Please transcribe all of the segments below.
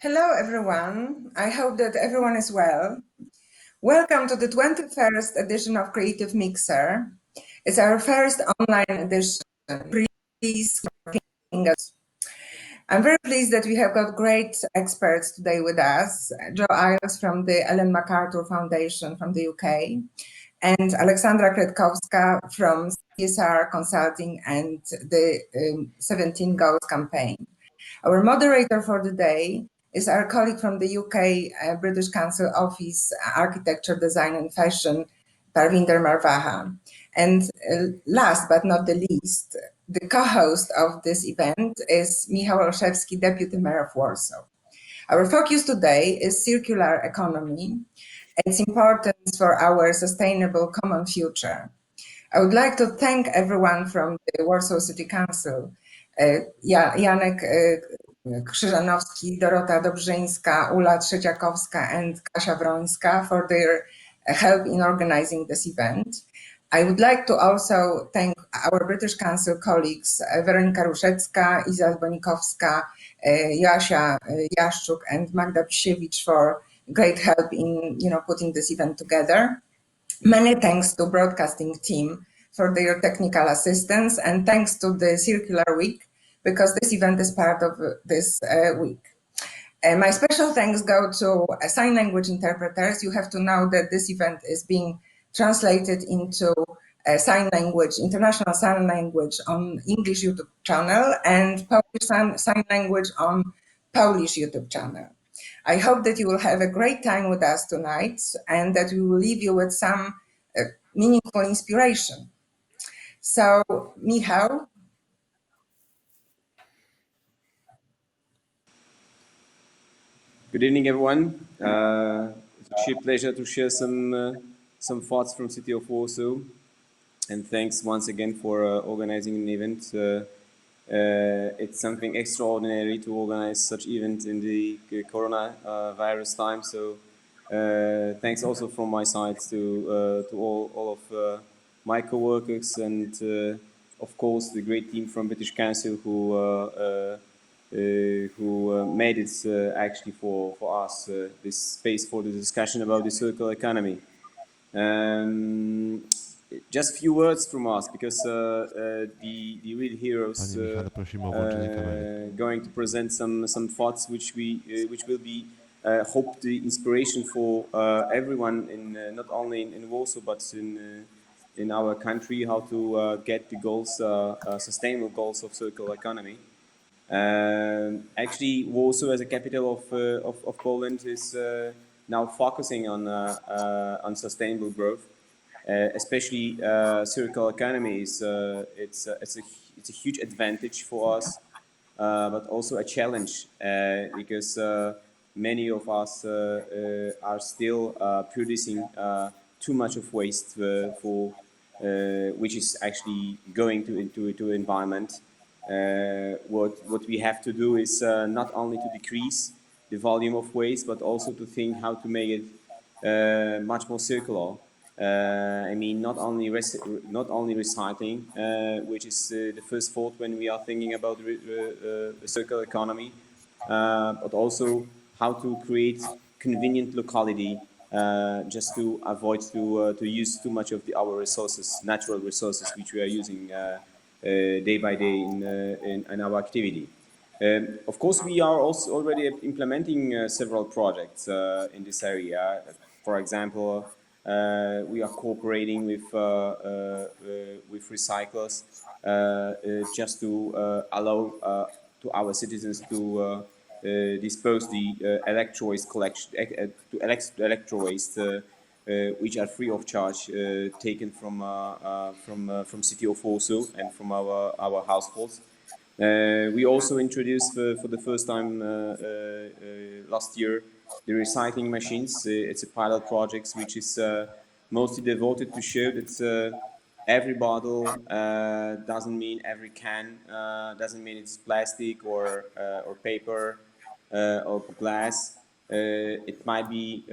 Hello, everyone. I hope that everyone is well. Welcome to the 21st edition of Creative Mikser. It's our first online edition. Please, I'm very pleased that we have got great experts today with us. Joe Iles from the Ellen MacArthur Foundation from the UK, and Aleksandra Kretkowska from CSR Consulting and the 17 Goals campaign. Our moderator for the day is our colleague from the UK British Council Office, Architecture, Design and Fashion, Parvinder Marvaha. And last but not the least, the co-host of this event is Michał Olszewski, Deputy Mayor of Warsaw. Our focus today is circular economy, its importance for our sustainable common future. I would like to thank everyone from the Warsaw City Council, Janek Krzyżanowski, Dorota Dobrzyńska, Ula Trzeciakowska, and Kasia Wrońska for their help in organizing this event. I would like to also thank our British Council colleagues, Weronika Ruszecka, Iza Bonikowska, Joasia Jaszczuk, and Magda Pisiewicz for great help in putting this event together. Many thanks to broadcasting team for their technical assistance, and thanks to the Circular Week, because this event is part of this week. My special thanks go to sign language interpreters. You have to know that this event is being translated into sign language, international sign language on English YouTube channel and Polish sign language on Polish YouTube channel. I hope that you will have a great time with us tonight and that we will leave you with some meaningful inspiration. So, Michał. Good evening, everyone. It's a sheer pleasure to share some thoughts from City of Warsaw, and thanks once again for organizing an event. It's something extraordinary to organize such event in the coronavirus time. So thanks also from my side to all of my co-workers and of course the great team from British Council who made it actually for us this space for the discussion about the circular economy. Just a few words from us, because the real heroes going to present some thoughts which will be hope the inspiration for everyone in not only in Warsaw but in our country, how to get the goals, sustainable goals of circular economy. Actually, Warsaw as a capital of Poland is now focusing on sustainable growth, especially circular economy is it's a huge advantage for us, but also a challenge because many of us are still producing too much of waste for which is actually going into environment. What we have to do is not only to decrease the volume of waste, but also to think how to make it much more circular. I mean, not only recycling, which is the first thought when we are thinking about the circular economy, but also how to create convenient locality, just to avoid to use too much of our resources, natural resources, which we are using day by day in our activity. Of course, we are also already implementing several projects in this area. For example, we are cooperating with recyclers just to allow to our citizens to dispose the electro waste collection to electro waste, which are free of charge, taken from City of Warsaw and from our households. We also introduced for the first time last year the recycling machines. It's a pilot project which is mostly devoted to show that every bottle doesn't mean every can, doesn't mean it's plastic or paper or glass. It might be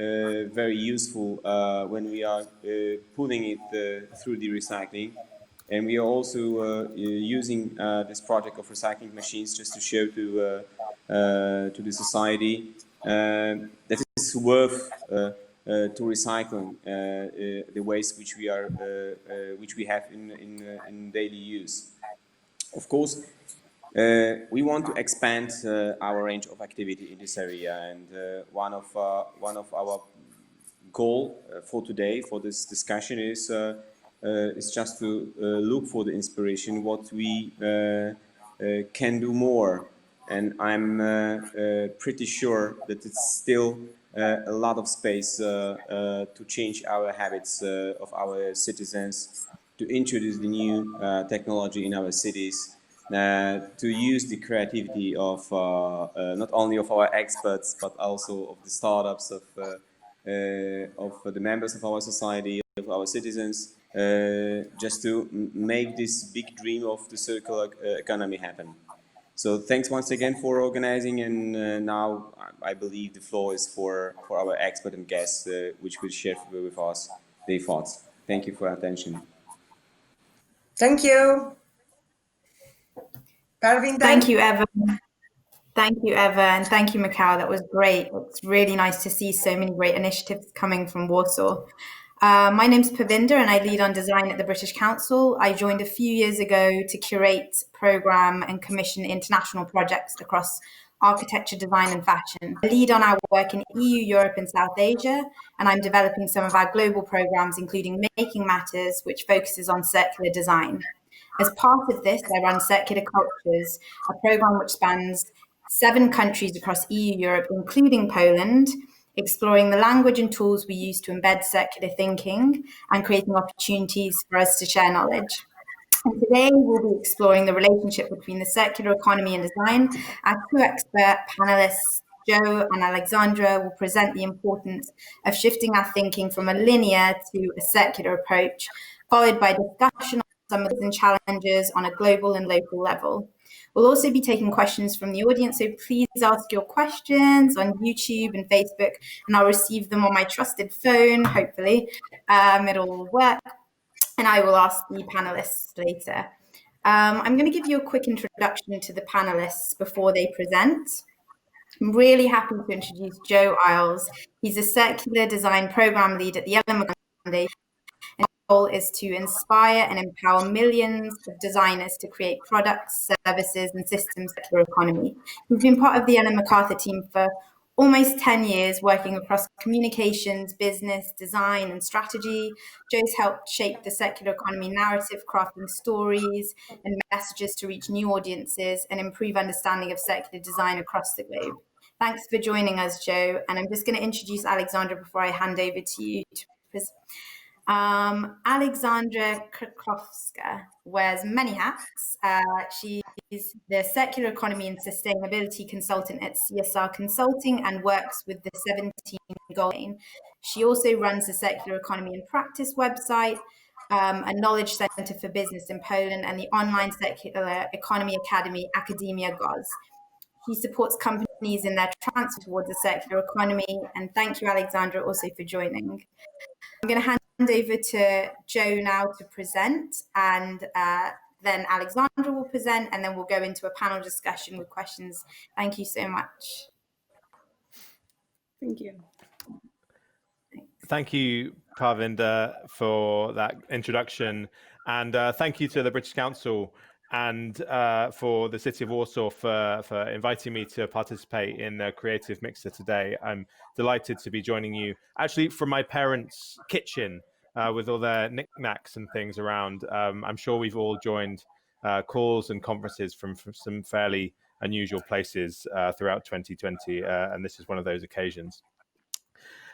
very useful when we are putting it through the recycling. And we are also using this project of recycling machines just to show to the society that it's worth to recycling the waste which we have in daily use. Of course, we want to expand our range of activity in this area, and one of our goal for today, for this discussion, is just to look for the inspiration, what we can do more. And I'm pretty sure that it's still a lot of space to change our habits of our citizens, to introduce the new technology in our cities, to use the creativity of not only of our experts but also of the startups, of the members of our society, of our citizens, just to make this big dream of the circular economy happen. So thanks once again for organizing, and now I believe the floor is for our expert and guests, which will share with us their thoughts. Thank you for your attention. Thank you. Parvinder? Thank you, Eva. Thank you, Eva, and thank you, Mikhail. That was great. It's really nice to see so many great initiatives coming from Warsaw. My name's Parvinder, and I lead on design at the British Council. I joined a few years ago to curate, program, and commission international projects across architecture, design, and fashion. I lead on our work in EU, Europe, and South Asia, and I'm developing some of our global programs, including Making Matters, which focuses on circular design. As part of this, I run Circular Cultures, a program which spans 7 countries across EU, Europe, including Poland, exploring the language and tools we use to embed circular thinking and creating opportunities for us to share knowledge. And today we'll be exploring the relationship between the circular economy and design. Our 2 expert panelists, Joe and Aleksandra, will present the importance of shifting our thinking from a linear to a circular approach, followed by discussion on some of the challenges on a global and local level. We'll also be taking questions from the audience, so please ask your questions on YouTube and Facebook, and I'll receive them on my trusted phone, hopefully. It'll work, and I will ask the panelists later. I'm going to give you a quick introduction to the panelists before they present. I'm really happy to introduce Joe Iles. He's a circular design program lead at the Ellen MacArthur Foundation. And his goal is to inspire and empower millions of designers to create products, services, and systems for the economy. He's been part of the Ellen MacArthur team for almost 10 years, working across communications, business, design, and strategy. Joe's helped shape the circular economy narrative, crafting stories and messages to reach new audiences and improve understanding of circular design across the globe. Thanks for joining us, Joe. And I'm just going to introduce Aleksandra before I hand over to you to present. Aleksandra Kretkowska wears many hats. She's the Circular Economy and Sustainability Consultant at CSR Consulting and works with the 17 Goal Lane. She also runs the Circular Economy and Practice website, a knowledge center for business in Poland, and the online Circular Economy Academy, Academia GOZ. She supports companies in their transfer towards a circular economy. And thank you, Aleksandra, also for joining. I'm going to hand over to Joe now to present, and then Aleksandra will present, and then we'll go into a panel discussion with questions. Thank you so much. Thank you. Thank you, Parvinder, for that introduction, and thank you to the British Council and for the City of Warsaw for inviting me to participate in the Creative Mikser today. I'm delighted to be joining you, actually from my parents' kitchen with all their knickknacks and things around. I'm sure we've all joined calls and conferences from some fairly unusual places throughout 2020, and this is one of those occasions.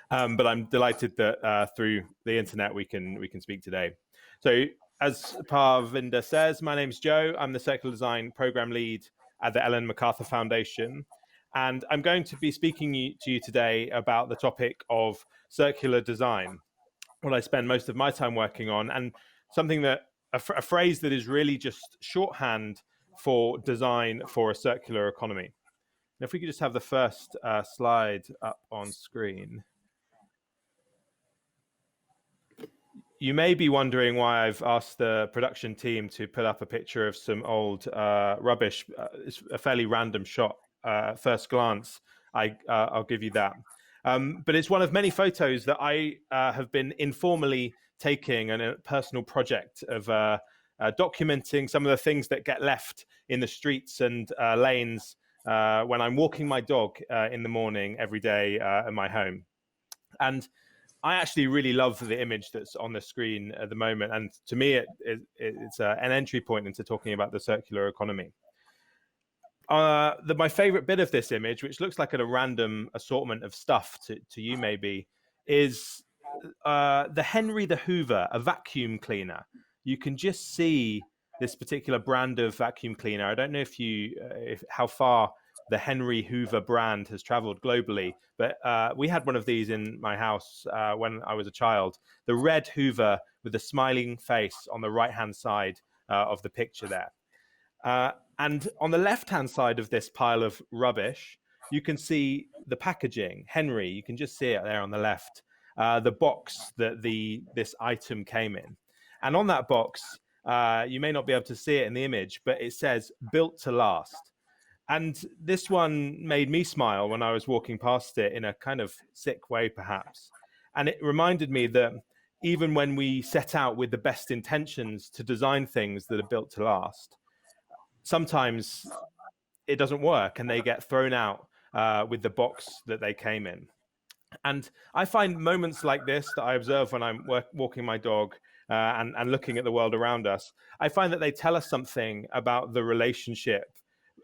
But I'm delighted that through the internet we can speak today. So, as Parvinder says, my name's Joe. I'm the Circular Design Program Lead at the Ellen MacArthur Foundation. And I'm going to be speaking to you today about the topic of circular design, what I spend most of my time working on, and something that, a phrase that is really just shorthand for design for a circular economy. And if we could just have the first slide up on screen. you may be wondering why I've asked the production team to put up a picture of some old rubbish. It's a fairly random shot at first glance. I'll give you that. But it's one of many photos that I have been informally taking in a personal project of documenting some of the things that get left in the streets and lanes when I'm walking my dog in the morning every day at my home. And I actually really love the image that's on the screen at the moment. And to me, it's an entry point into talking about the circular economy. My favorite bit of this image, which looks like a random assortment of stuff to you maybe, is the Henry the Hoover, a vacuum cleaner. You can just see this particular brand of vacuum cleaner. I don't know how far the Henry Hoover brand has traveled globally, but we had one of these in my house when I was a child. The red Hoover with the smiling face on the right-hand side of the picture there. And on the left-hand side of this pile of rubbish, you can see the packaging. Henry, you can just see it there on the left, the box that this item came in. And on that box, you may not be able to see it in the image, but it says "Built to Last." And this one made me smile when I was walking past it in a kind of sick way, perhaps. And it reminded me that even when we set out with the best intentions to design things that are built to last, sometimes it doesn't work and they get thrown out with the box that they came in. And I find moments like this that I observe when I'm walking my dog and looking at the world around us, I find that they tell us something about the relationship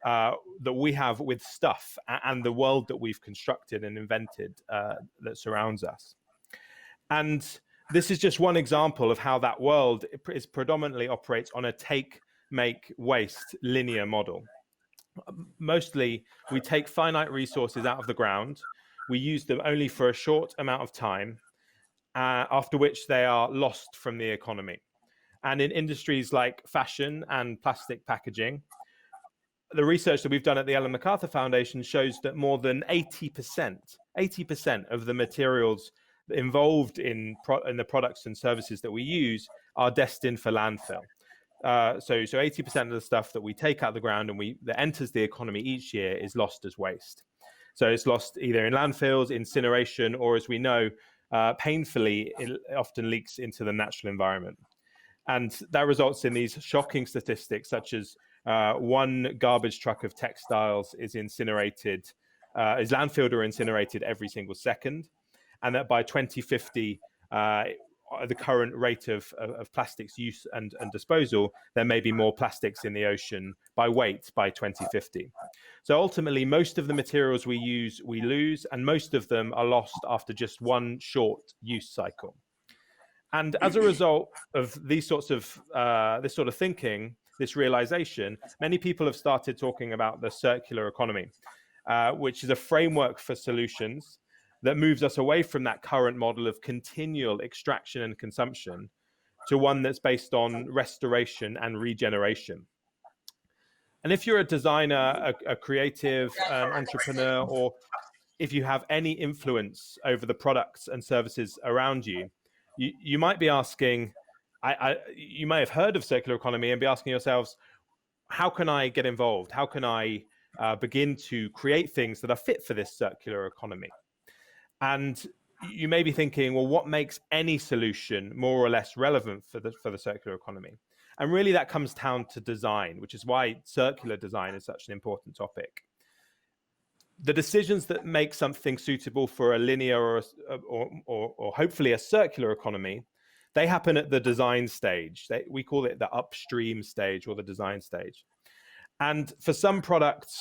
that we have with stuff and the world that we've constructed and invented that surrounds us. And this is just one example of how that world is predominantly operates on a take, make, waste linear model. Mostly, we take finite resources out of the ground, we use them only for a short amount of time, after which they are lost from the economy. And in industries like fashion and plastic packaging, the research that we've done at the Ellen MacArthur Foundation shows that more than 80% of the materials involved in the products and services that we use are destined for landfill. So 80% of the stuff that we take out of the ground and that enters the economy each year is lost as waste. So it's lost either in landfills, incineration, or as we know, painfully, it often leaks into the natural environment. And that results in these shocking statistics, such as one garbage truck of textiles is landfilled or incinerated every single second. And that by 2050, the current rate of plastics use and disposal, there may be more plastics in the ocean by weight by 2050. So ultimately, most of the materials we use, we lose, and most of them are lost after just one short use cycle. And as a result of this sort of thinking, this realization, many people have started talking about the circular economy, which is a framework for solutions that moves us away from that current model of continual extraction and consumption to one that's based on restoration and regeneration. And if you're a designer, a creative, an entrepreneur, or if you have any influence over the products and services around you, you might be asking, you may have heard of circular economy and be asking yourselves, how can I get involved? How can I begin to create things that are fit for this circular economy? And you may be thinking, well, what makes any solution more or less relevant for the circular economy? And really that comes down to design, which is why circular design is such an important topic. The decisions that make something suitable for a linear or hopefully a circular economy, they happen at the design stage. We call it the upstream stage or the design stage. And for some products,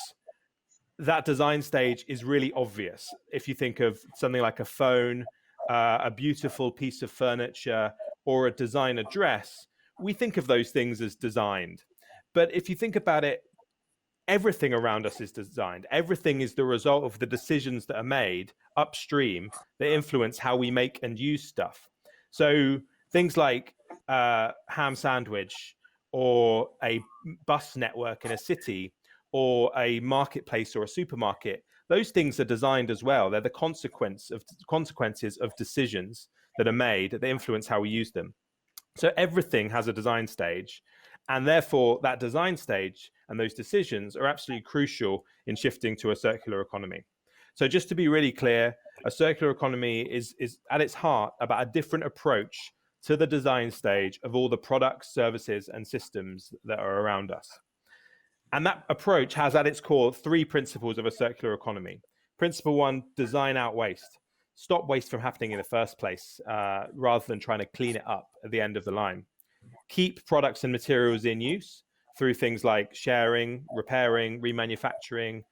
that design stage is really obvious. If you think of something like a phone, a beautiful piece of furniture, or a designer dress, we think of those things as designed. But if you think about it, everything around us is designed. Everything is the result of the decisions that are made upstream that influence how we make and use stuff. So things like ham sandwich or a bus network in a city or a marketplace or a supermarket, those things are designed as well. They're the consequences of decisions that are made that influence how we use them. So everything has a design stage, and therefore that design stage and those decisions are absolutely crucial in shifting to a circular economy. So just to be really clear, a circular economy is at its heart about a different approach to the design stage of all the products, services, and systems that are around us. And that approach has at its core 3 principles of a circular economy. Principle 1, design out waste. Stop waste from happening in the first place, rather than trying to clean it up at the end of the line. Keep products and materials in use through things like sharing, repairing, remanufacturing,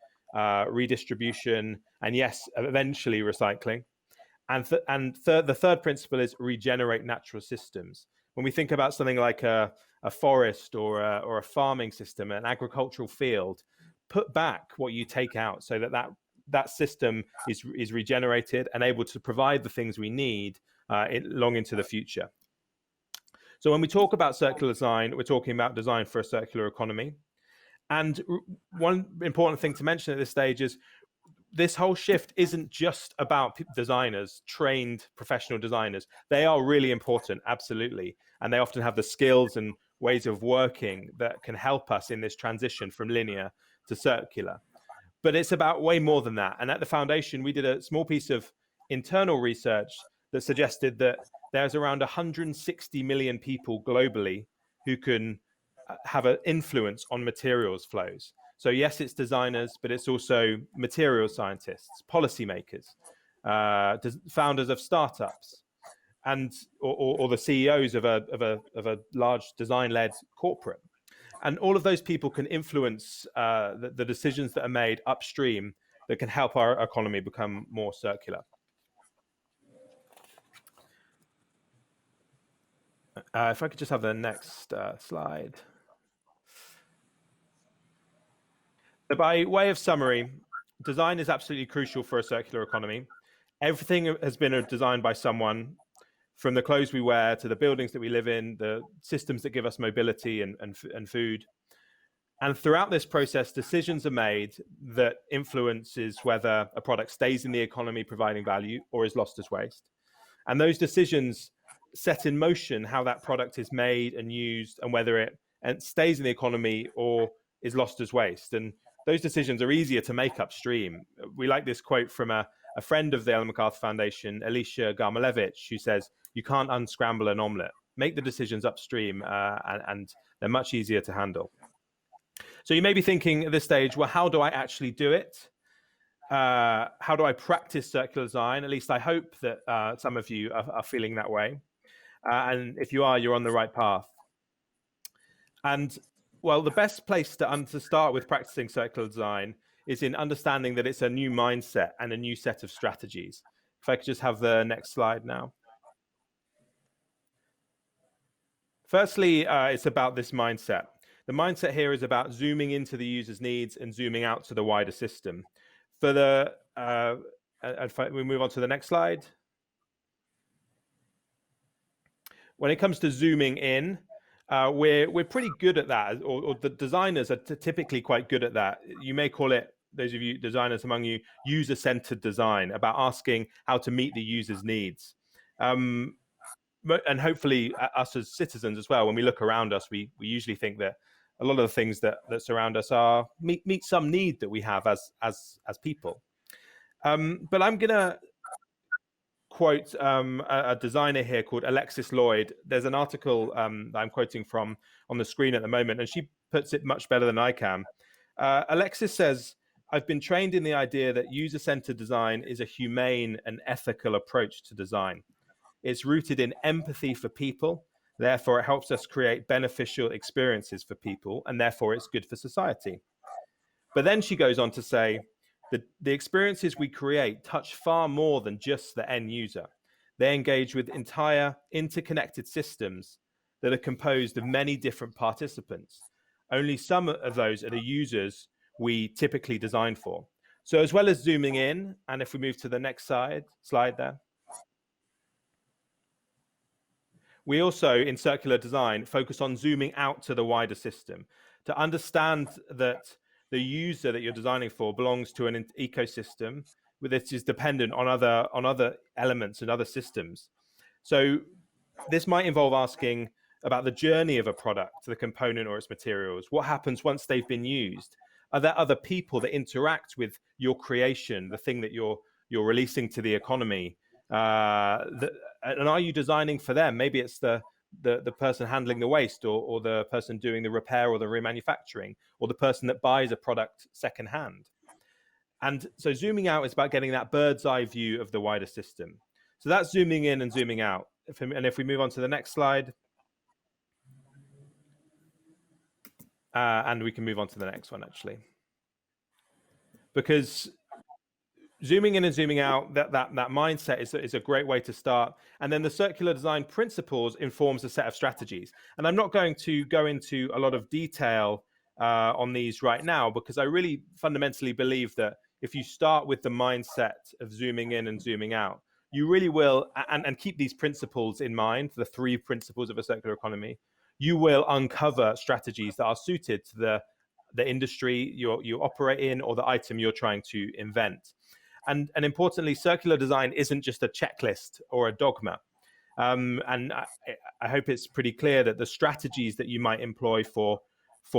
redistribution, and yes, eventually recycling. And the third principle is regenerate natural systems. When we think about something like a forest or a farming system, an agricultural field, put back what you take out so that system is regenerated and able to provide the things we need long into the future. So when we talk about circular design, we're talking about design for a circular economy. And one important thing to mention at this stage is this whole shift isn't just about designers, trained professional designers. They are really important, absolutely. And they often have the skills and ways of working that can help us in this transition from linear to circular. But it's about way more than that. And at the foundation, we did a small piece of internal research that suggested that there's around 160 million people globally who can have an influence on materials flows. So yes, it's designers, but it's also material scientists, policymakers, founders of startups, and or the CEOs of a large design-led corporate. And all of those people can influence the decisions that are made upstream that can help our economy become more circular. If I could just have the next slide. So by way of summary, design is absolutely crucial for a circular economy. Everything has been designed by someone, from the clothes we wear to the buildings that we live in, the systems that give us mobility and food. And throughout this process, decisions are made that influences whether a product stays in the economy providing value or is lost as waste. And those decisions set in motion how that product is made and used, and whether it stays in the economy or is lost as waste. And those decisions are easier to make upstream. We like this quote from a friend of the Ellen MacArthur Foundation, Alicia Garmalevich, who says, "You can't unscramble an omelette. Make the decisions upstream, and they're much easier to handle." So you may be thinking at this stage, well, how do I actually do it? How do I practice circular design? At least I hope that some of you are feeling that way. And if you are, you're on the right path. And well, the best place to start with practicing circular design is in understanding that it's a new mindset and a new set of strategies. If I could just have the next slide now. Firstly, it's about this mindset. The mindset here is about zooming into the user's needs and zooming out to the wider system. For the, if we move on to the next slide. When it comes to zooming in, we're pretty good at that, or the designers are typically quite good at that. You may call it, those of you designers among you, user-centered design, about asking how to meet the user's needs. And hopefully us as citizens as well, when we look around us, we usually think that a lot of the things that surround us are meet some need that we have as people. But I'm gonna quote a designer here called Alexis Lloyd. There's an article that I'm quoting from on the screen at the moment, and she puts it much better than I can. Alexis says, "I've been trained in the idea that user-centered design is a humane and ethical approach to design. It's rooted in empathy for people. Therefore, it helps us create beneficial experiences for people, and therefore it's good for society." But then she goes on to say, the experiences we create touch far more than just the end user. They engage with entire interconnected systems that are composed of many different participants. Only some of those are the users we typically design for. So as well as zooming in, and if we move to the next slide there, we also, in circular design, focus on zooming out to the wider system to understand that the user that you're designing for belongs to an ecosystem that is dependent on other elements and other systems. So this might involve asking about the journey of a product, the component or its materials. What happens once they've been used? Are there other people that interact with your creation, the thing that you're releasing to the economy? And are you designing for them? Maybe it's the person handling the waste, or the person doing the repair or the remanufacturing, or the person that buys a product secondhand. And so zooming out is about getting that bird's eye view of the wider system. So that's zooming in and zooming out. And if we move on to the next slide, and we can move on to the next one, actually. Because zooming in and zooming out, that mindset is a great way to start. And then the circular design principles informs a set of strategies. And I'm not going to go into a lot of detail on these right now, because I really fundamentally believe that if you start with the mindset of zooming in and zooming out, you really will, and keep these principles in mind, the 3 principles of a circular economy, you will uncover strategies that are suited to the industry you operate in, or the item you're trying to invent. And importantly, circular design isn't just a checklist or a dogma. And I hope it's pretty clear that the strategies that you might employ for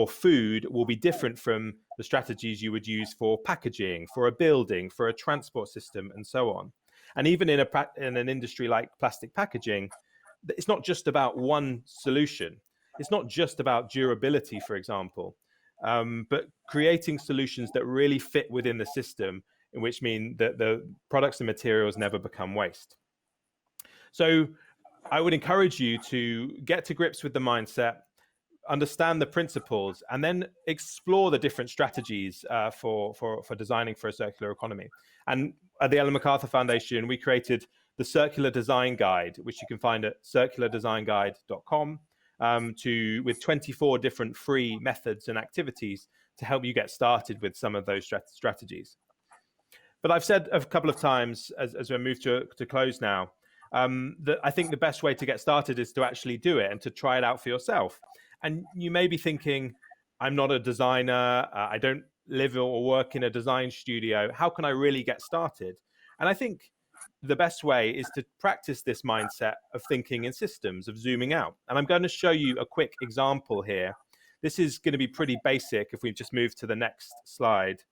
food will be different from the strategies you would use for packaging, for a building, for a transport system, and so on. And even in an industry like plastic packaging, it's not just about one solution. It's not just about durability, for example, but creating solutions that really fit within the system, in which mean that the products and materials never become waste. So I would encourage you to get to grips with the mindset, understand the principles, and then explore the different strategies for designing for a circular economy. And at the Ellen MacArthur Foundation, we created the Circular Design Guide, which you can find at circulardesignguide.com, with 24 different free methods and activities to help you get started with some of those strategies. But I've said a couple of times, as we move to close now, that I think the best way to get started is to actually do it and to try it out for yourself. And you may be thinking, I'm not a designer, I don't live or work in a design studio. How can I really get started? And I think the best way is to practice this mindset of thinking in systems, of zooming out. And I'm going to show you a quick example here. This is going to be pretty basic if we just move to the next slide,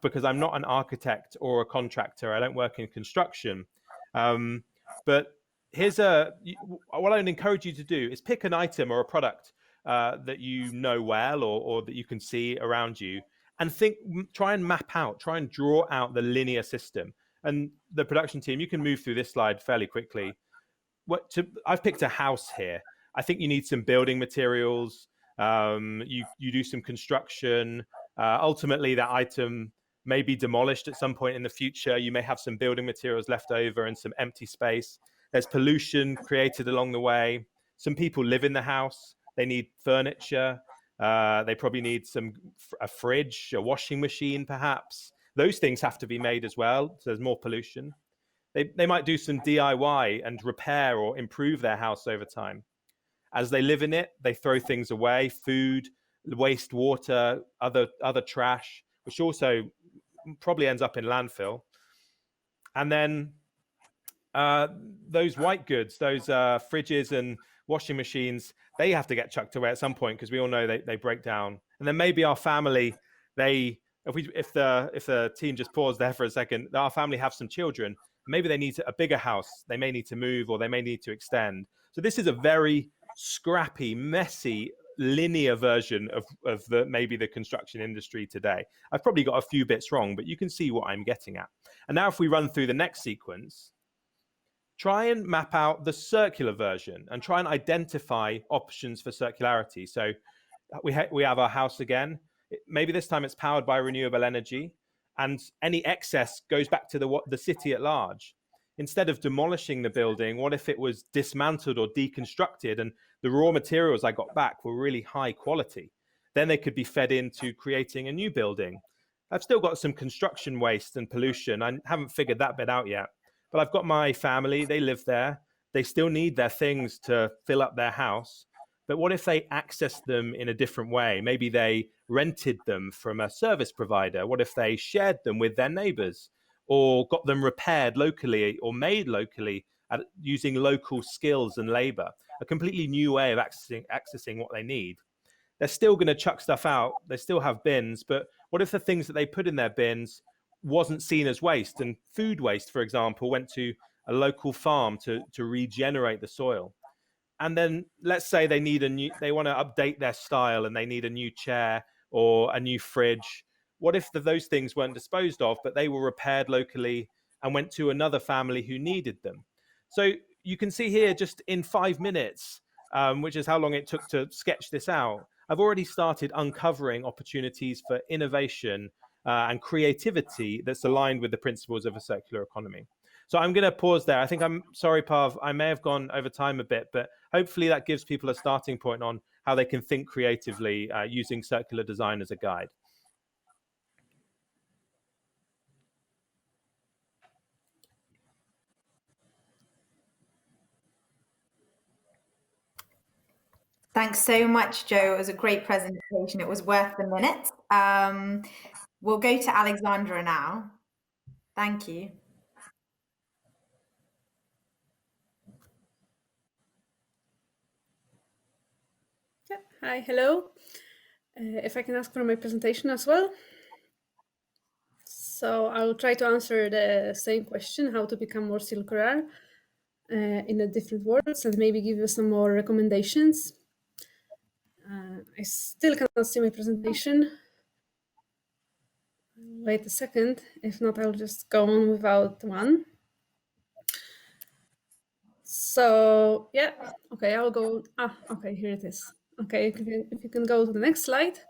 because I'm not an architect or a contractor. I don't work in construction. But here's what I would encourage you to do is pick an item or a product that you know well, or that you can see around you, and try and map out, try and draw out the linear system. And the production team, you can move through this slide fairly quickly. I've picked a house here. I think you need some building materials. You do some construction. Ultimately, that item may be demolished at some point in the future. You may have some building materials left over and some empty space. There's pollution created along the way. Some people live in the house. They need furniture. They probably need a fridge, a washing machine, perhaps. Those things have to be made as well, so there's more pollution. They might do some DIY and repair or improve their house over time. As they live in it, they throw things away, food, waste water, other trash, which also probably ends up in landfill. And then those white goods, those fridges and washing machines, they have to get chucked away at some point, because we all know they break down. And then maybe our family, if the team just paused there for a second, our family have some children. Maybe they need a bigger house. They may need to move, or they may need to extend. So this is a very scrappy, messy, linear version of maybe the construction industry today. I've probably got a few bits wrong, but you can see what I'm getting at. And now if we run through the next sequence, try and map out the circular version and try and identify options for circularity. So we have our house again. Maybe this time it's powered by renewable energy, and any excess goes back to the city at large. Instead of demolishing the building, what if it was dismantled or deconstructed, and the raw materials I got back were really high quality? Then they could be fed into creating a new building. I've still got some construction waste and pollution. I haven't figured that bit out yet. But I've got my family, they live there. They still need their things to fill up their house. But what if they accessed them in a different way? Maybe they rented them from a service provider. What if they shared them with their neighbors, or got them repaired locally or made locally at using local skills and labor, a completely new way of accessing what they need. They're still going to chuck stuff out. They still have bins, but what if the things that they put in their bins wasn't seen as waste? And food waste, for example, went to a local farm to regenerate the soil. And then let's say they want to update their style and they need a new chair or a new fridge. What if those things weren't disposed of, but they were repaired locally and went to another family who needed them? So you can see here, just in 5 minutes, which is how long it took to sketch this out, I've already started uncovering opportunities for innovation and creativity that's aligned with the principles of a circular economy. So I'm going to pause there. I think I'm sorry, Pav, I may have gone over time a bit, but hopefully that gives people a starting point on how they can think creatively using circular design as a guide. Thanks so much, Joe. It was a great presentation. It was worth the minute. We'll go to Aleksandra now. Thank you. Yeah. Hi, hello. If I can ask for my presentation as well. So I'll try to answer the same question, how to become more circular in the different words, and maybe give you some more recommendations. I still cannot see my presentation. Wait a second. If not, I'll just go on without one. So yeah, okay, I'll go. Okay, here it is. Okay, if you can go to the next slide.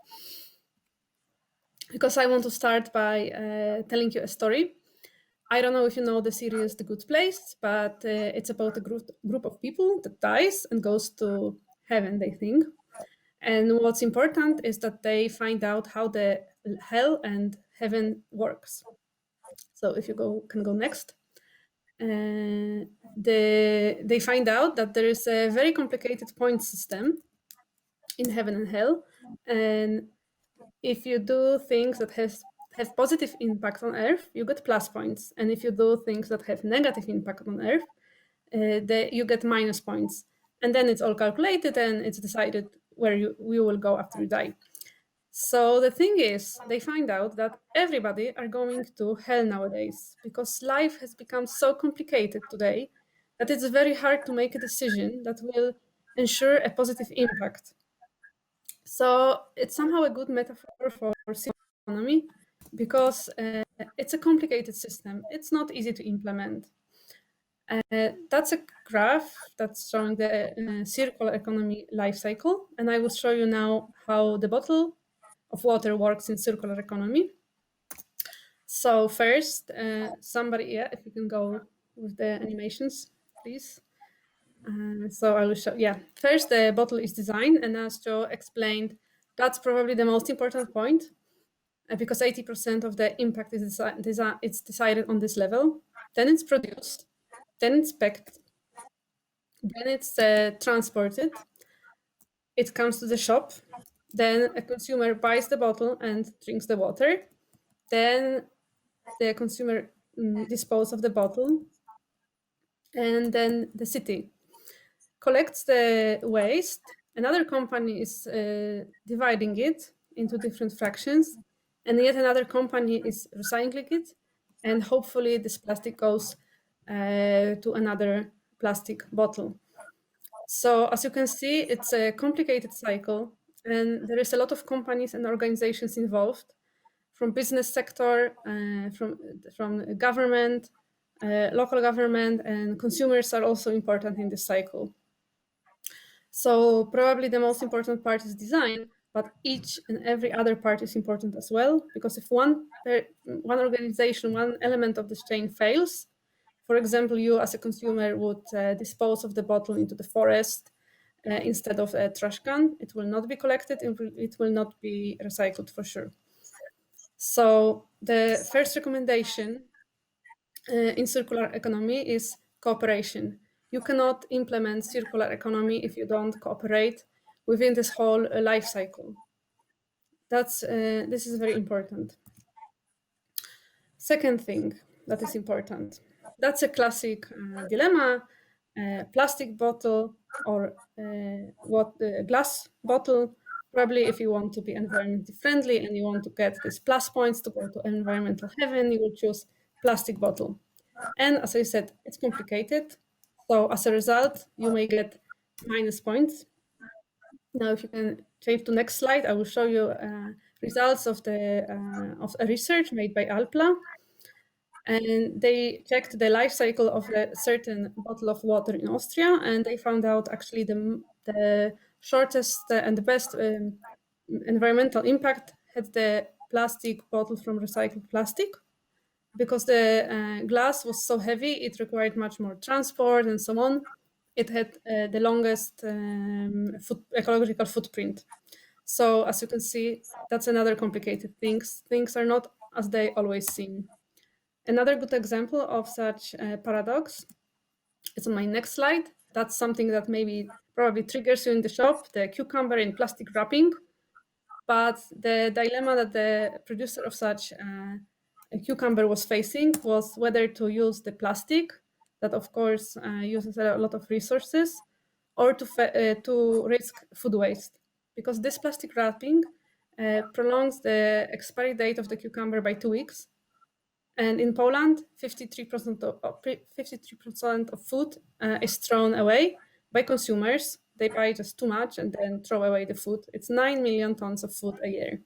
Because I want to start by telling you a story. I don't know if you know the series The Good Place, but it's about a group of people that dies and goes to heaven, they think. And what's important is that they find out how the hell and heaven works. So if you can go next. They find out that there is a very complicated point system in heaven and hell. And if you do things that have positive impact on Earth, you get plus points. And if you do things that have negative impact on Earth, you get minus points. And then it's all calculated and it's decided where you will go after you die. So the thing is, they find out that everybody are going to hell nowadays because life has become so complicated today that it's very hard to make a decision that will ensure a positive impact. So it's somehow a good metaphor for circular economy because it's a complicated system. It's not easy to implement. That's a graph that's showing the circular economy life cycle. And I will show you now how the bottle of water works in circular economy. So first, if you can go with the animations, please. So I will show, first the bottle is designed, and as Joe explained, that's probably the most important point because 80% of the impact is it's decided on this level. Then it's produced, then it's packed, then it's transported, it comes to the shop, then a consumer buys the bottle and drinks the water, then the consumer disposes of the bottle, and then the city collects the waste. Another company is dividing it into different fractions, and yet another company is recycling it, and hopefully this plastic goes to another plastic bottle. So as you can see, it's a complicated cycle, and there is a lot of companies and organizations involved, from business sector, from government, local government, and consumers are also important in this cycle. So probably the most important part is design, but each and every other part is important as well, because if one organization, one element of this chain fails, for example, you as a consumer would dispose of the bottle into the forest instead of a trash can, it will not be collected, it will not be recycled for sure. So the first recommendation in circular economy is cooperation. You cannot implement circular economy if you don't cooperate within this whole life cycle. This is very important. Second thing that is important, that's a classic dilemma. Plastic bottle or glass bottle. Probably if you want to be environmentally friendly and you want to get these plus points to go to environmental heaven, you will choose plastic bottle. And as I said, it's complicated. So as a result, you may get minus points. Now, if you can change to next slide, I will show you results of a research made by Alpla. And they checked the life cycle of a certain bottle of water in Austria, and they found out actually the shortest and the best environmental impact had the plastic bottle from recycled plastic, because the glass was so heavy, it required much more transport and so on. It had the longest ecological footprint. So as you can see, that's another complicated thing. Things are not as they always seem. Another good example of such paradox is on my next slide. That's something that probably triggers you in the shop, the cucumber in plastic wrapping. But the dilemma that the producer of such a cucumber was facing was whether to use the plastic, that of course uses a lot of resources, or to risk food waste. Because this plastic wrapping prolongs the expiry date of the cucumber by 2 weeks. And in Poland, 53% of food is thrown away by consumers. They buy just too much and then throw away the food. It's 9 million tons of food a year.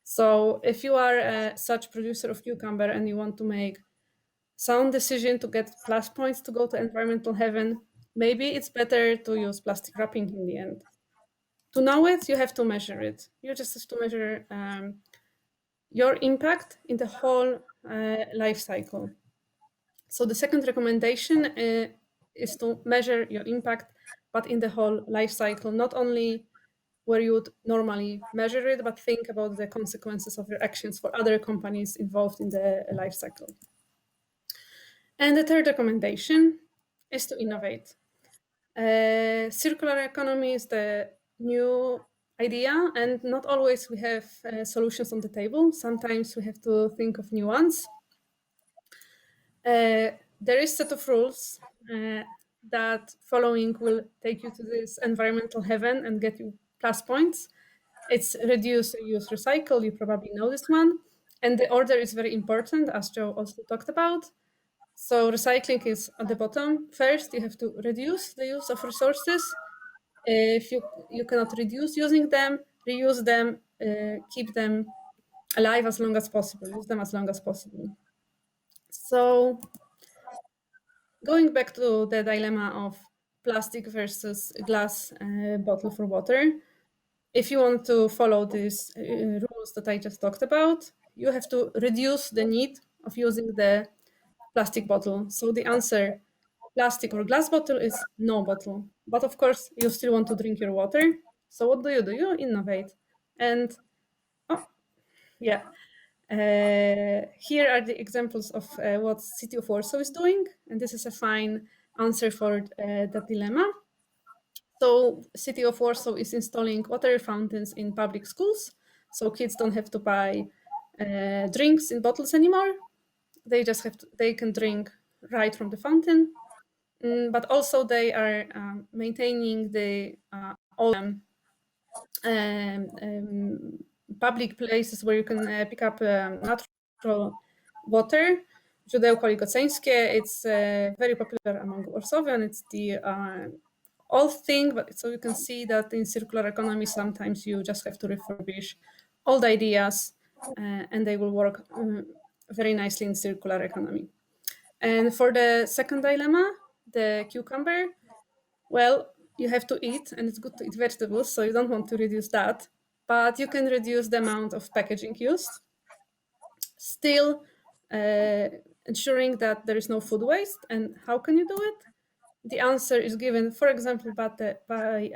So if you are such producer of cucumber and you want to make sound decision to get plus points to go to environmental heaven, maybe it's better to use plastic wrapping in the end. To know it, you have to measure it. You just have to measure your impact in the whole life cycle. So the second recommendation is to measure your impact, but in the whole life cycle, not only where you would normally measure it, but think about the consequences of your actions for other companies involved in the life cycle. And the third recommendation is to innovate. Circular economy is the new idea, and not always we have solutions on the table. Sometimes we have to think of new ones. There is a set of rules that following will take you to this environmental heaven and get you plus points. It's reduce, reuse, recycle. You probably know this one. And the order is very important, as Joe also talked about. So recycling is at the bottom. First, you have to reduce the use of resources. If you cannot reduce using them, reuse them, keep them alive as long as possible, use them as long as possible. So going back to the dilemma of plastic versus glass bottle for water, if you want to follow these rules that I just talked about, you have to reduce the need of using the plastic bottle. So the answer, plastic or glass bottle, is no bottle. But of course, you still want to drink your water. So what do? You innovate. And here are the examples of what City of Warsaw is doing. And this is a fine answer for that dilemma. So City of Warsaw is installing water fountains in public schools. So kids don't have to buy drinks in bottles anymore. They can drink right from the fountain. But also they are maintaining the all public places where you can pick up natural water. Źródełko Ligoczeńskie, it's very popular among Warsawian. It's the old thing, but so you can see that in circular economy, sometimes you just have to refurbish old ideas and they will work very nicely in circular economy. And for the second dilemma, the cucumber, well, you have to eat, and it's good to eat vegetables, so you don't want to reduce that, but you can reduce the amount of packaging used, still ensuring that there is no food waste. And how can you do it? The answer is given, for example, by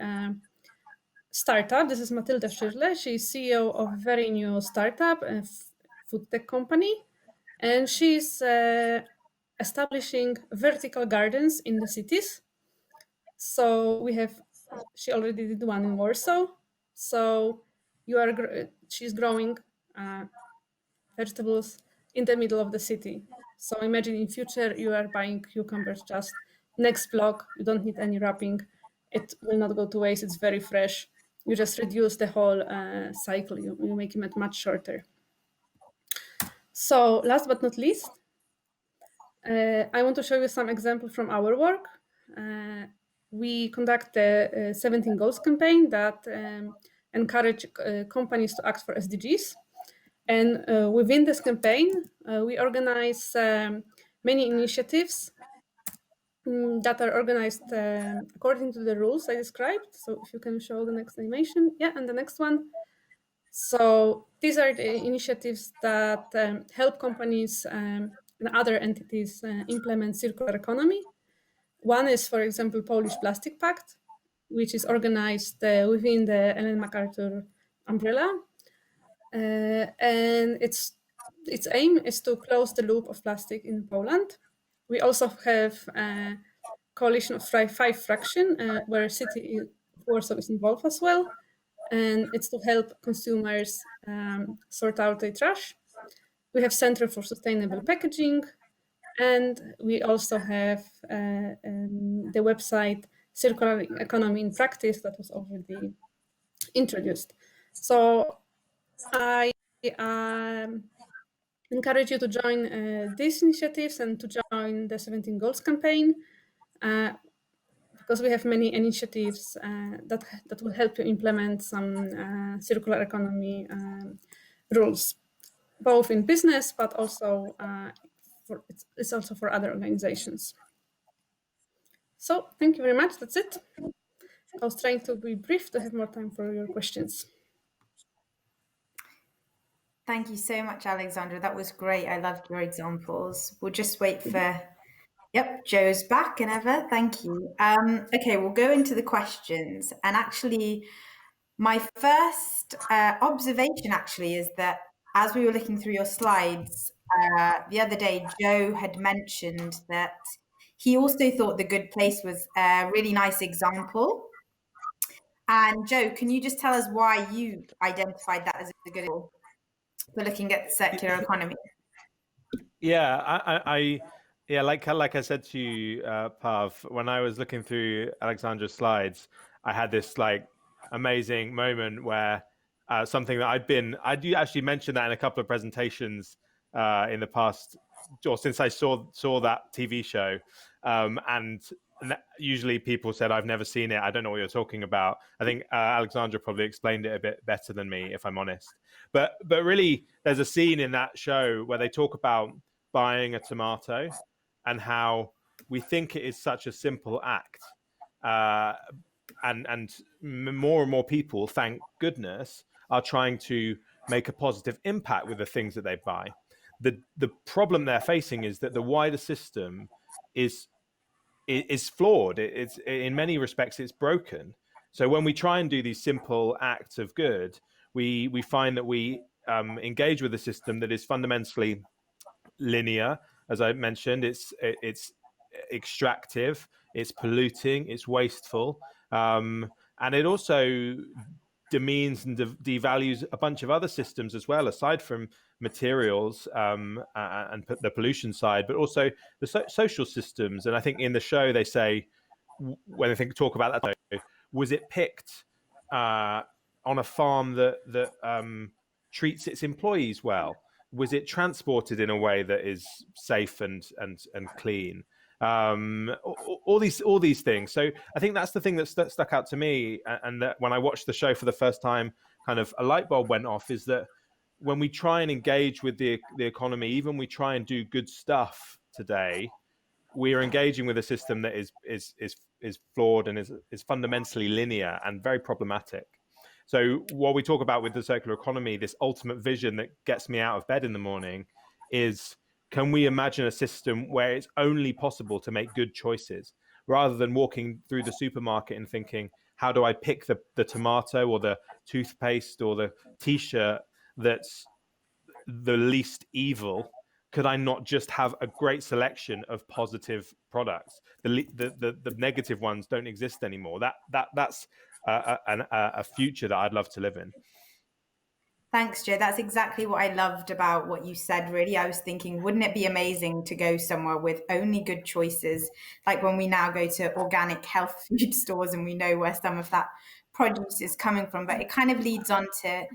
startup. This is Matylda Szyrle. She's CEO of a very new startup, a food tech company, and she's establishing vertical gardens in the cities. So she already did one in Warsaw. So she's growing vegetables in the middle of the city. So imagine in future you are buying cucumbers just next block. You don't need any wrapping. It will not go to waste. It's very fresh. You just reduce the whole cycle. You make it much shorter. So last but not least, I want to show you some examples from our work. We conduct the 17 Goals campaign that encourage companies to act for SDGs. And within this campaign, we organize many initiatives that are organized according to the rules I described. So if you can show the next animation. Yeah, and the next one. So these are the initiatives that help companies and other entities implement circular economy. One is, for example, Polish Plastic Pact, which is organized within the Ellen MacArthur umbrella. And its aim is to close the loop of plastic in Poland. We also have a coalition of five fraction, where city of Warsaw is involved as well, and it's to help consumers sort out their trash. We have Center for Sustainable Packaging, and we also have the website Circular Economy in Practice that was already introduced. So I encourage you to join these initiatives and to join the 17 Goals campaign, because we have many initiatives that will help you implement some circular economy rules, both in business, but also it's also for other organizations. So thank you very much. That's it. I was trying to be brief to have more time for your questions. Thank you so much, Aleksandra. That was great. I loved your examples. We'll just wait for, yep, Joe's back and Eva. Thank you. Okay, we'll go into the questions. And actually, my first observation actually is that as we were looking through your slides the other day, Joe had mentioned that he also thought The Good Place was a really nice example. And Joe, can you just tell us why you identified that as a good example for looking at the circular economy? Yeah, I like I said to you, Pav, when I was looking through Aleksandra's slides, I had this like amazing moment where something that I'd actually mentioned that in a couple of presentations in the past, or since I saw that TV show, and usually people said, I've never seen it, I don't know what you're talking about. I think Aleksandra probably explained it a bit better than me, if I'm honest. But really, there's a scene in that show where they talk about buying a tomato and how we think it is such a simple act. And more and more people, thank goodness, are trying to make a positive impact with the things that they buy. The problem they're facing is that the wider system is flawed. It's in many respects it's broken. So when we try and do these simple acts of good, we find that we engage with a system that is fundamentally linear. As I mentioned, it's extractive, it's polluting, it's wasteful, and it also demeans and devalues a bunch of other systems as well, aside from materials and the pollution side, but also the social systems. And I think in the show they say, when they talk about that, was it picked on a farm that treats its employees well? Was it transported in a way that is safe and clean? All these things. So I think that's the thing that stuck out to me, and that when I watched the show for the first time, kind of a light bulb went off, is that when we try and engage with the economy, even we try and do good stuff today, we are engaging with a system that is flawed and is fundamentally linear and very problematic. So what we talk about with the circular economy, this ultimate vision that gets me out of bed in the morning, is can we imagine a system where it's only possible to make good choices, rather than walking through the supermarket and thinking, how do I pick the tomato or the toothpaste or the T-shirt that's the least evil? Could I not just have a great selection of positive products? The negative ones don't exist anymore. That's a future that I'd love to live in. Thanks, Joe. That's exactly what I loved about what you said, really. I was thinking, wouldn't it be amazing to go somewhere with only good choices? Like when we now go to organic health food stores and we know where some of that produce is coming from. But it kind of leads on to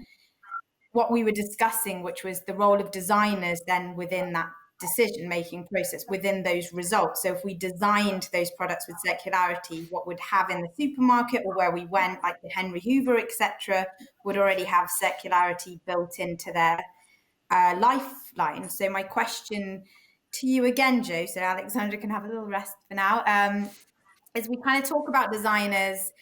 what we were discussing, which was the role of designers then within that decision-making process, within those results. So if we designed those products with circularity, what would have in the supermarket or where we went, like the Henry Hoover, etc., would already have circularity built into their lifeline. So my question to you again, Joe, so Aleksandra can have a little rest for now, as we kind of talk about designers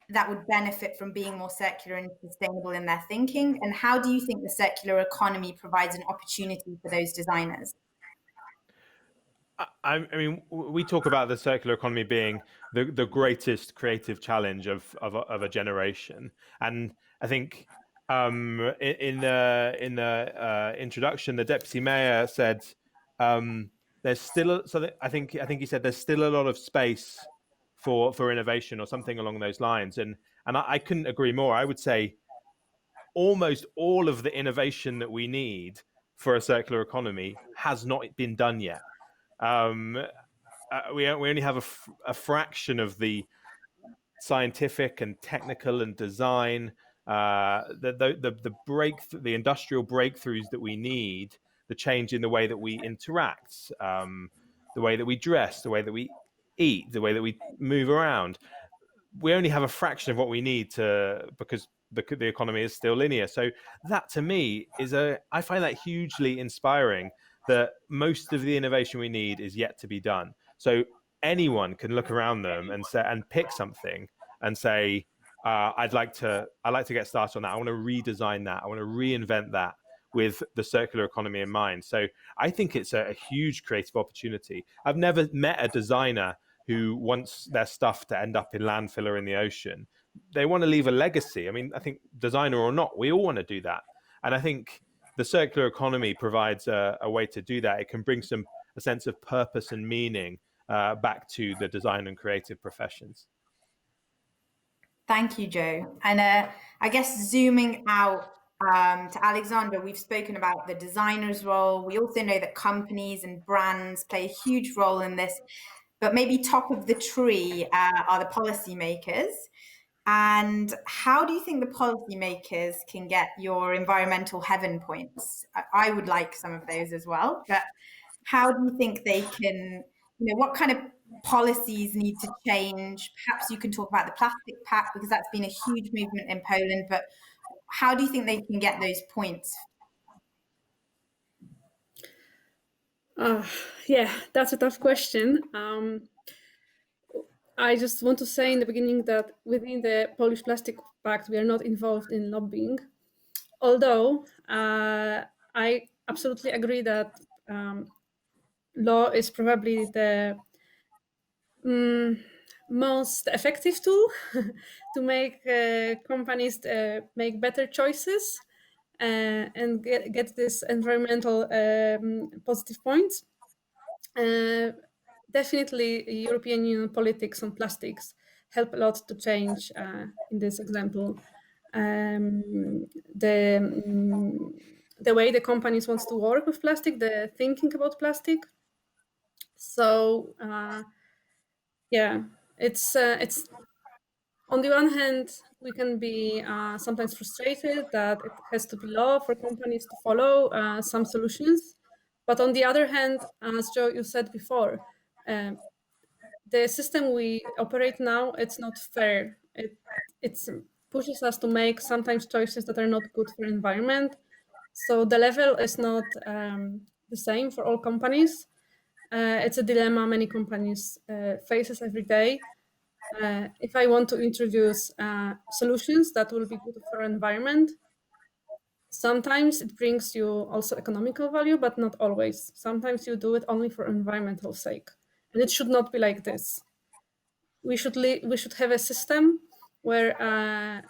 that would benefit from being more circular and sustainable in their thinking? And how do you think the circular economy provides an opportunity for those designers? I mean, we talk about the circular economy being the greatest creative challenge of a generation, and I think in the introduction, the deputy mayor said there's still I think he said there's still a lot of space for innovation or something along those lines, and I couldn't agree more. I would say almost all of the innovation that we need for a circular economy has not been done yet. We only have a fraction of the scientific and technical and design, the breakthrough, the industrial breakthroughs that we need, the change in the way that we interact, the way that we dress, the way that we eat, the way that we move around. We only have a fraction of what we need because the economy is still linear. So that to me I find that hugely inspiring, that most of the innovation we need is yet to be done. So anyone can look around them and pick something and say, I'd like to get started on that. I want to redesign that. I want to reinvent that with the circular economy in mind. So I think it's a huge creative opportunity. I've never met a designer who wants their stuff to end up in landfill or in the ocean. They want to leave a legacy. I mean, I think designer or not, we all want to do that. And I think the circular economy provides a way to do that. It can bring a sense of purpose and meaning back to the design and creative professions. Thank you, Joe. And I guess zooming out to Aleksandra, we've spoken about the designer's role. We also know that companies and brands play a huge role in this, but maybe top of the tree are the policymakers. And how do you think the policymakers can get your environmental heaven points? I would like some of those as well, but how do you think they can, what kind of policies need to change? Perhaps you can talk about the plastic pact, because that's been a huge movement in Poland, but how do you think they can get those points? Yeah, that's a tough question. I just want to say in the beginning that within the Polish Plastic Pact, we are not involved in lobbying. Although I absolutely agree that law is probably the most effective tool to make companies make better choices and get this environmental positive points. Definitely, European Union politics on plastics help a lot to change. In this example, the way the companies want to work with plastic, the thinking about plastic. So yeah, it's on the one hand, we can be sometimes frustrated that it has to be law for companies to follow some solutions. But on the other hand, as Joe, you said before, the system we operate now, it's not fair. It pushes us to make sometimes choices that are not good for environment. So the level is not the same for all companies. It's a dilemma many companies faces every day. If I want to introduce solutions that will be good for environment, sometimes it brings you also economical value, but not always. Sometimes you do it only for environmental sake, and it should not be like this. We should have a system where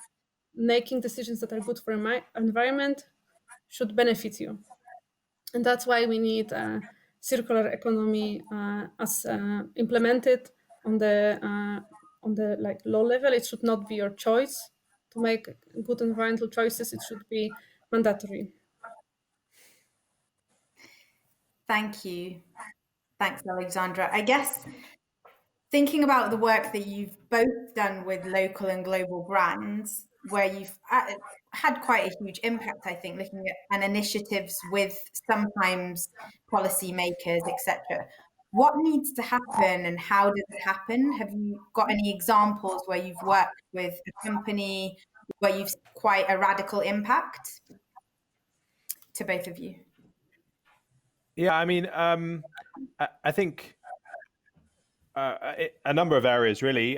making decisions that are good for environment should benefit you, and that's why we need a circular economy as implemented on the law level. It should not be your choice to make good environmental choices, it should be mandatory. Thank you. Thanks, Aleksandra. I guess thinking about the work that you've both done with local and global brands, where you've had quite a huge impact, I think, looking at and initiatives with sometimes policymakers, etc. What needs to happen and how does it happen? Have you got any examples where you've worked with a company where you've quite a radical impact? To both of you. Yeah, I mean, I think a number of areas really.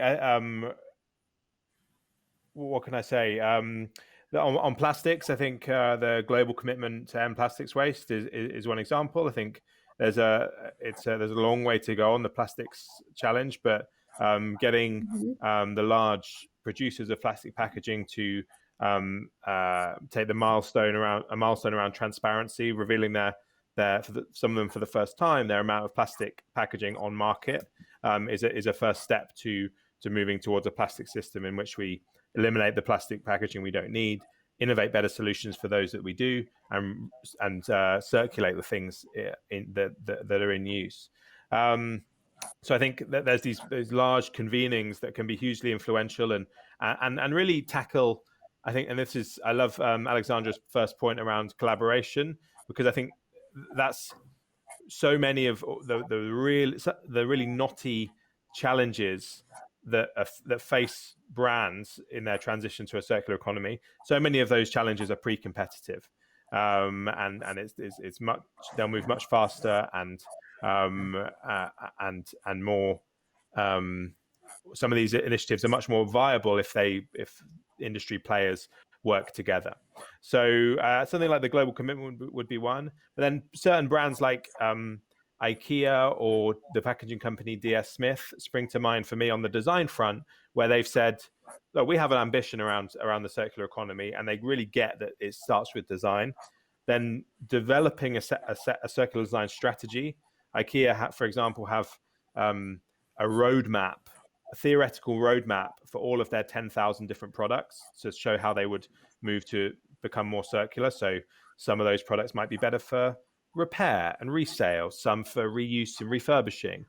What can I say? On plastics, I think the global commitment to end plastics waste is one example. I think there's a long way to go on the plastics challenge, but getting the large producers of plastic packaging to take the milestone around transparency, revealing some of them for the first time, their amount of plastic packaging on market is a first step to moving towards a plastic system in which we eliminate the plastic packaging we don't need, innovate better solutions for those that we do, and circulate the things that are in use. So I think that there's these large convenings that can be hugely influential and really tackle. I think, and I love Aleksandra's first point around collaboration, because I think that's so many of the really knotty challenges that face brands in their transition to a circular economy. So many of those challenges are pre-competitive, and it's much, they'll move much faster and more. Some of these initiatives are much more viable if industry players work together. So something like the global commitment would be one. But then certain brands like IKEA or the packaging company DS Smith spring to mind for me on the design front, where they've said, look, we have an ambition around the circular economy, and they really get that it starts with design. Then developing a circular design strategy. IKEA, for example, have a theoretical roadmap for all of their 10,000 different products to show how they would move to become more circular. So some of those products might be better for repair and resale, some for reuse and refurbishing,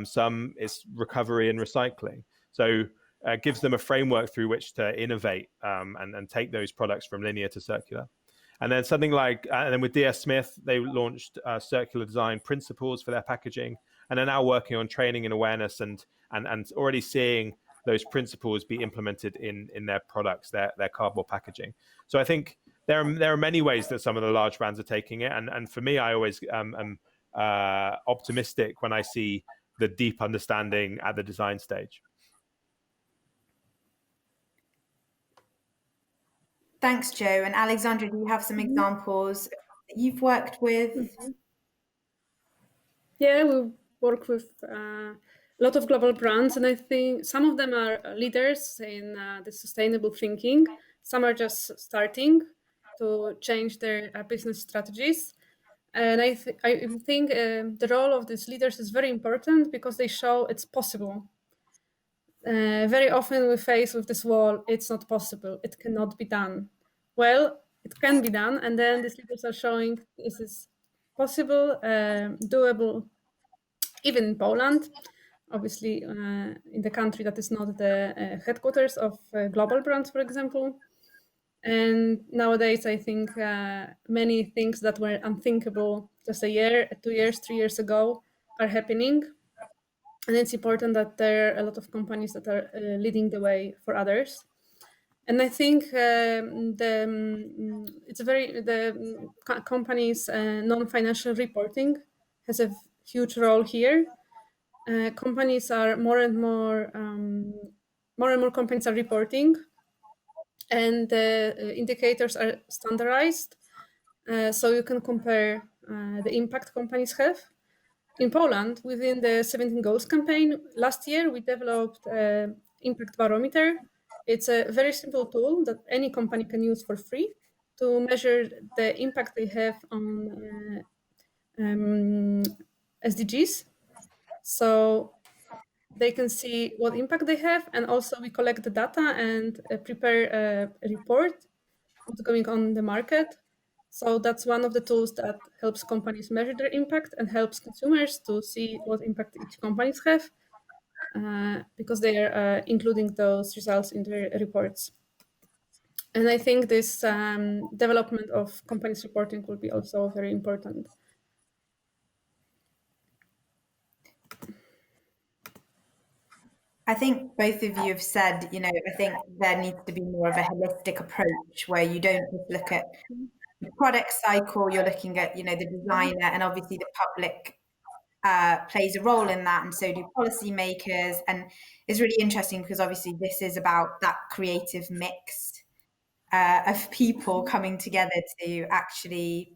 some is recovery and recycling. So it gives them a framework through which to innovate and take those products from linear to circular. And then and then with DS Smith, they launched circular design principles for their packaging, and are now working on training and awareness and already seeing those principles be implemented in their products, their cardboard packaging. So I think there are many ways that some of the large brands are taking it, and for me, I always am optimistic when I see the deep understanding at the design stage. Thanks, Joe. And Aleksandra, do you have some examples that you've worked with? Yeah, we work with a lot of global brands, and I think some of them are leaders in the sustainable thinking. Some are just starting to change their business strategies. And I think the role of these leaders is very important because they show it's possible. Very often we face with this wall, it's not possible, it cannot be done. Well, it can be done, and then these leaders are showing this is possible, doable, even in Poland, obviously in the country that is not the headquarters of global brands, for example. And nowadays, I think many things that were unthinkable just a year, 2 years, 3 years ago are happening. And it's important that there are a lot of companies that are leading the way for others. And I think companies' non-financial reporting has a huge role here. Companies are more and more companies are reporting, and the indicators are standardized, so you can compare the impact companies have. In Poland, within the 17 Goals campaign, last year we developed Impact Barometer. It's a very simple tool that any company can use for free to measure the impact they have on SDGs. So they can see what impact they have, and also we collect the data and prepare a report what's going on in the market. So that's one of the tools that helps companies measure their impact and helps consumers to see what impact each companies have, because they are including those results in their reports. And I think this development of companies reporting will be also very important. I think both of you have said, you know, I think there needs to be more of a holistic approach where you don't just look at the product cycle, you're looking at, you know, the designer, and obviously the public plays a role in that, and so do policymakers. And it's really interesting because obviously this is about that creative mix of people coming together to actually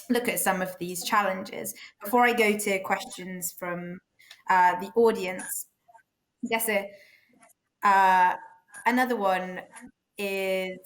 look at some of these challenges. Before I go to questions from the audience, I guess another one is,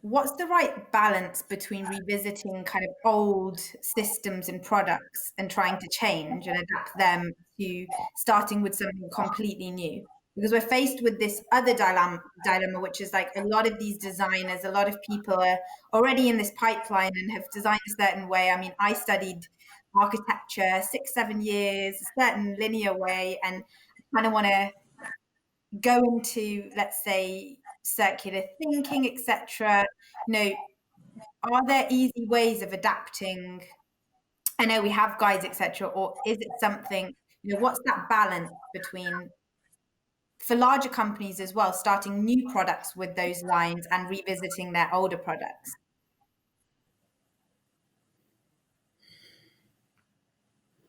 what's the right balance between revisiting kind of old systems and products and trying to change and adapt them to starting with something completely new? Because we're faced with this other dilemma, which is like a lot of these designers, a lot of people are already in this pipeline and have designed a certain way. I mean, I studied architecture 6-7 years, a certain linear way, and I kind of want to go into, let's say, circular thinking, etc. You know, are there easy ways of adapting? I know we have guides, etc. Or is it something, you know, what's that balance between, for larger companies as well, starting new products with those lines and revisiting their older products?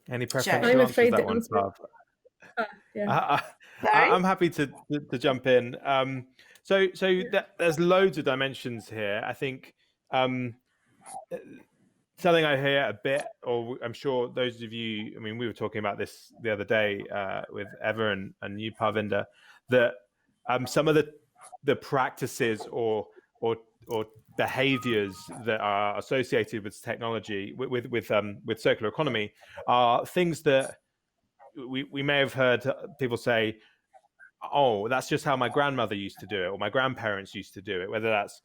Any preference Sure. to I'm answer afraid that the one, answer. Pav? Yeah. I'm happy to jump in. So there's loads of dimensions here. I think something I hear a bit, or I'm sure those of you, I mean, we were talking about this the other day with Eva and you, Parvinder, that some of the practices or behaviors that are associated with technology, with circular economy, are things that we may have heard people say, oh, that's just how my grandmother used to do it, or my grandparents used to do it, whether that's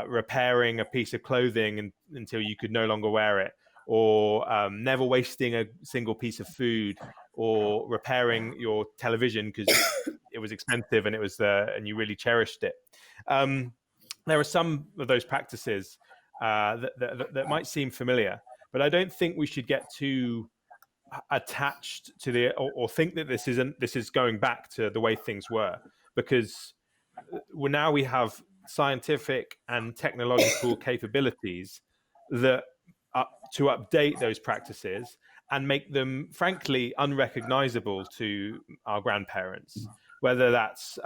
repairing a piece of clothing until you could no longer wear it, or never wasting a single piece of food, or repairing your television because it was expensive and and you really cherished it. There are some of those practices that might seem familiar, but I don't think we should get too attached to or think that this is going back to the way things were, because now we have scientific and technological capabilities that to update those practices and make them frankly unrecognizable to our grandparents, whether that's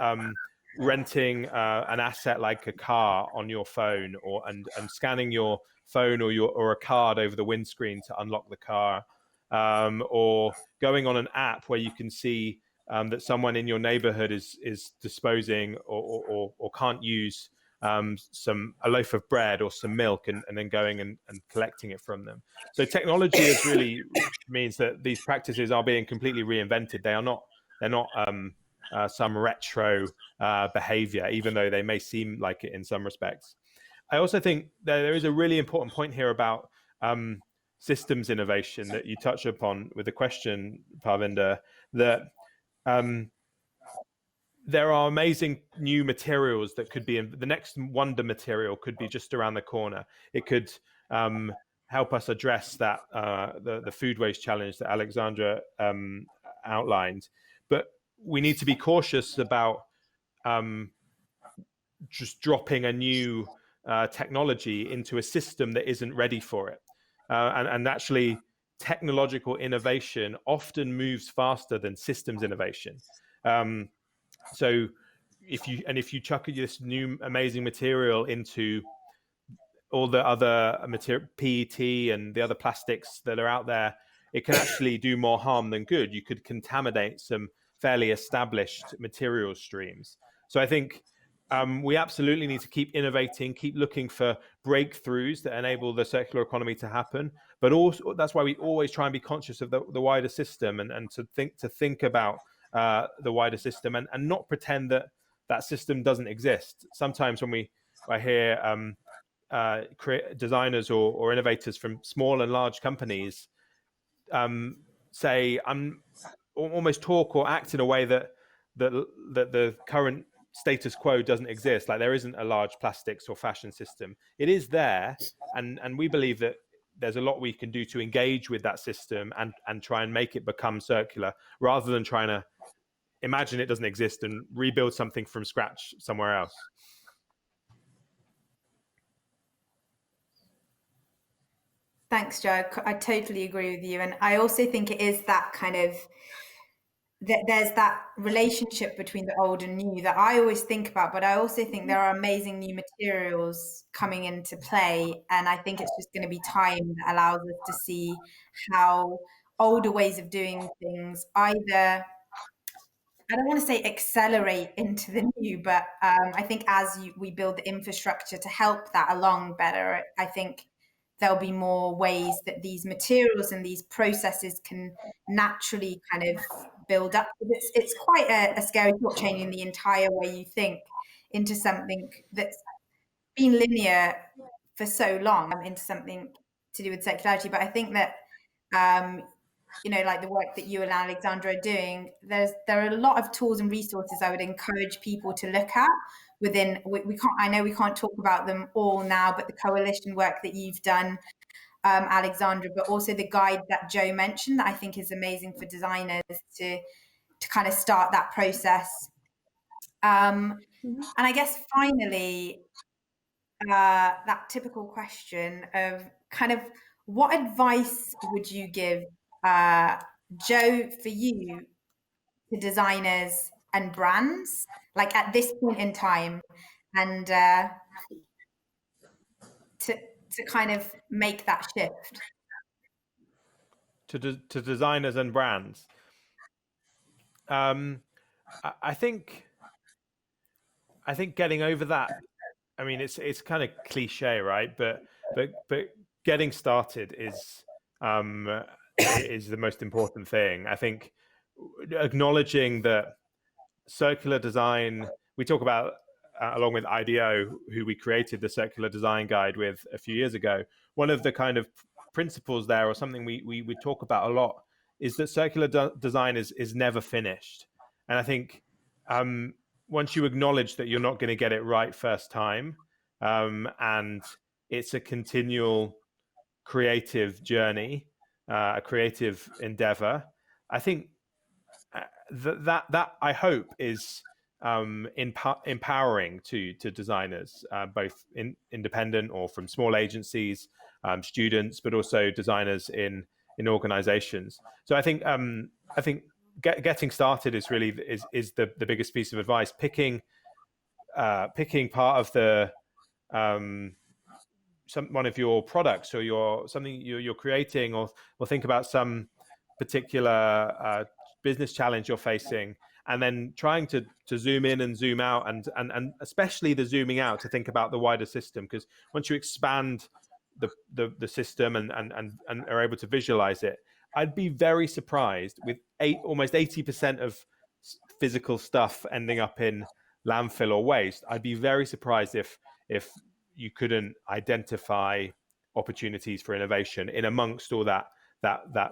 renting an asset like a car on your phone, and scanning your phone or a card over the windscreen to unlock the car, or going on an app where you can see that someone in your neighborhood is disposing or can't use a loaf of bread or some milk, and then going and collecting it from them. So technology is really means that these practices are being completely reinvented. They're not some retro behavior, even though they may seem like it in some respects. I also think that there is a really important point here about systems innovation that you touch upon with the question, Parvinder, that there are amazing new materials that could be the next wonder material could be just around the corner. It could help us address that the food waste challenge that Aleksandra outlined. But we need to be cautious about just dropping a new technology into a system that isn't ready for it. And actually, technological innovation often moves faster than systems innovation. So if you chuck this new amazing material into all the other PET and the other plastics that are out there, it can actually do more harm than good. You could contaminate some fairly established material streams. So I think we absolutely need to keep innovating, keep looking for breakthroughs that enable the circular economy to happen. But also, that's why we always try and be conscious of the wider system, and to think about the wider system, and not pretend that system doesn't exist. Sometimes when I hear designers or innovators from small and large companies say, almost talk or act in a way that the current status quo doesn't exist. Like, there isn't a large plastics or fashion system. It is there, and we believe that there's a lot we can do to engage with that system and try and make it become circular, rather than trying to imagine it doesn't exist and rebuild something from scratch somewhere else. Thanks, Joe. I totally agree with you. And I also think it is that kind of, there's that relationship between the old and new that I always think about, but I also think there are amazing new materials coming into play. And I think it's just going to be time that allows us to see how older ways of doing things either, I don't want to say accelerate into the new, but I think as we build the infrastructure to help that along better, I think there'll be more ways that these materials and these processes can naturally kind of build up. It's quite a scary thought, changing the entire way you think into something that's been linear for so long, into something to do with circularity. But I think that like the work that you and Aleksandra are doing, there are a lot of tools and resources I would encourage people to look at within. I know we can't talk about them all now, but the coalition work that you've done, Aleksandra, but also the guide that Joe mentioned, that I think is amazing for designers to kind of start that process. And I guess finally, that typical question of kind of, what advice would you give, Joe, for you, to designers and brands, like at this point in time, and to kind of make that shift? To designers and brands, I think getting over that. I mean, it's kind of cliche, right? But getting started is the most important thing. I think acknowledging that circular design, we talk about, along with IDEO, who we created the circular design guide with a few years ago. One of the kind of principles there, or something we talk about a lot, is that circular design is never finished. And I think once you acknowledge that you're not going to get it right first time, and it's a continual creative journey, a creative endeavor, I think that I hope is empowering to designers, both independent or from small agencies, students, but also designers in organizations. So I think getting started is really the biggest piece of advice. Picking part of the one of your products, or something you're creating, or think about some particular business challenge you're facing, and then trying to zoom in and zoom out, and especially the zooming out, to think about the wider system. Because once you expand the system and are able to visualize it, I'd be very surprised, with almost 80% of physical stuff ending up in landfill or waste. I'd be very surprised if you couldn't identify opportunities for innovation in amongst all that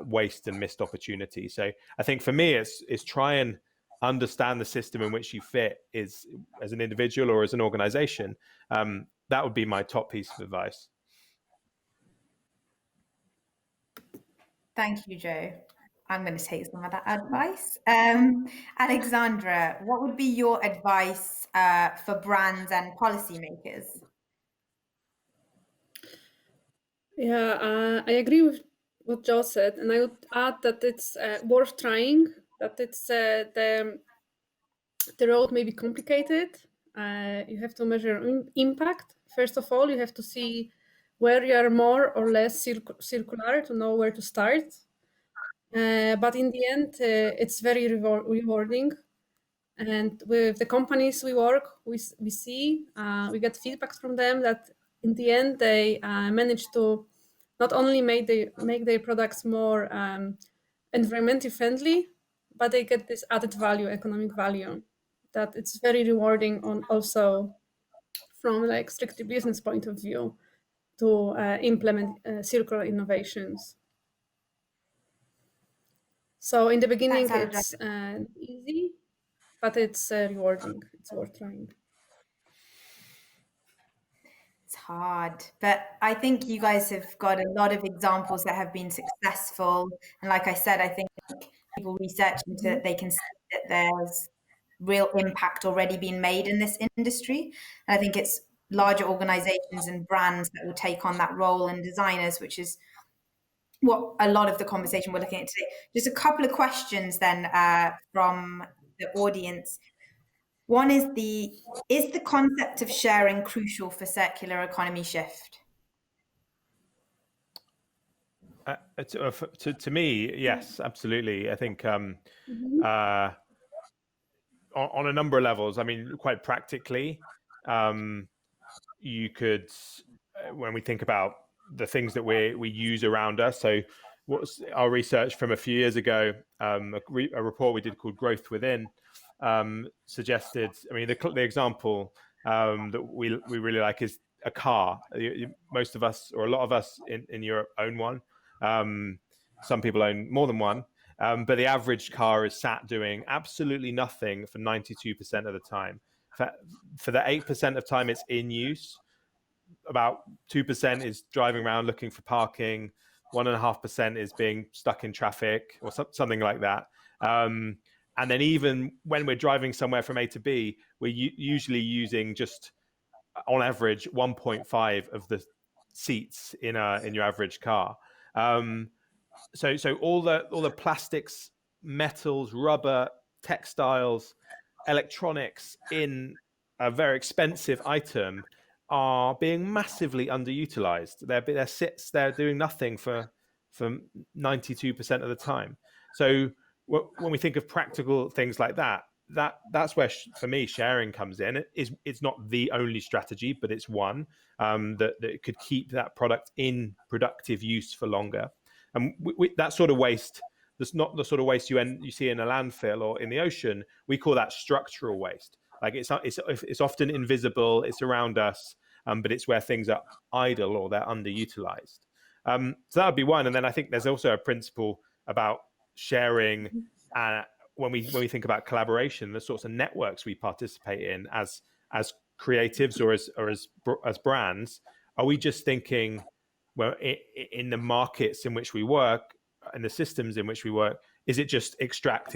waste and missed opportunity. So I think for me, it's try and understand the system in which you fit, as an individual or as an organization. That would be my top piece of advice. Thank you, Joe. I'm going to take some of that advice. Aleksandra, what would be your advice for brands and policymakers? Yeah, I agree with what Joe said, and I would add that it's worth trying. That it's the road may be complicated. You have to measure impact. First of all, you have to see where you are more or less circular to know where to start. But in the end, it's very rewarding. And with the companies we work, we see, we get feedback from them that in the end they manage to not only make their products more environmentally friendly, but they get this added value, economic value, that it's very rewarding on also from like strictly business point of view to implement circular innovations. So in the beginning, Thanks, it's easy, but it's rewarding. It's worth trying. It's hard, but I think you guys have got a lot of examples that have been successful. And like I said, I think people research into it, they can see that there's real impact already being made in this industry. And I think it's larger organizations and brands that will take on that role, and designers, which is what a lot of the conversation we're looking at today. Just a couple of questions then from the audience. One is the concept of sharing crucial for circular economy shift? To me, yes, absolutely. I think on a number of levels, I mean, quite practically, you could, when we think about the things that we use around us. So what's our research from a few years ago, a report we did called Growth Within, suggested, I mean, the example that we really like is a car. Most of us, or a lot of us in Europe, own one. Some people own more than one. But the average car is sat doing absolutely nothing for 92% of the time. For the 8% of time it's in use, about 2% is driving around looking for parking, 1.5% is being stuck in traffic or something like that. And then even when we're driving somewhere from A to B, we're usually using just, on average, 1.5 of the seats in your average car. So all the plastics, metals, rubber, textiles, electronics in a very expensive item are being massively underutilized. They're doing nothing for 92% of the time. So when we think of practical things like that's where, for me, sharing comes in. It's not the only strategy, but it's one that could keep that product in productive use for longer. And that sort of waste, that's not the sort of waste you see in a landfill or in the ocean. We call that structural waste. Like it's often invisible, it's around us, but it's where things are idle or they're underutilized. So that would be one. And then I think there's also a principle about sharing. When we think about collaboration, the sorts of networks we participate in as creatives or as brands, are we just thinking, well, in the markets in which we work, and the systems in which we work, is it just extract,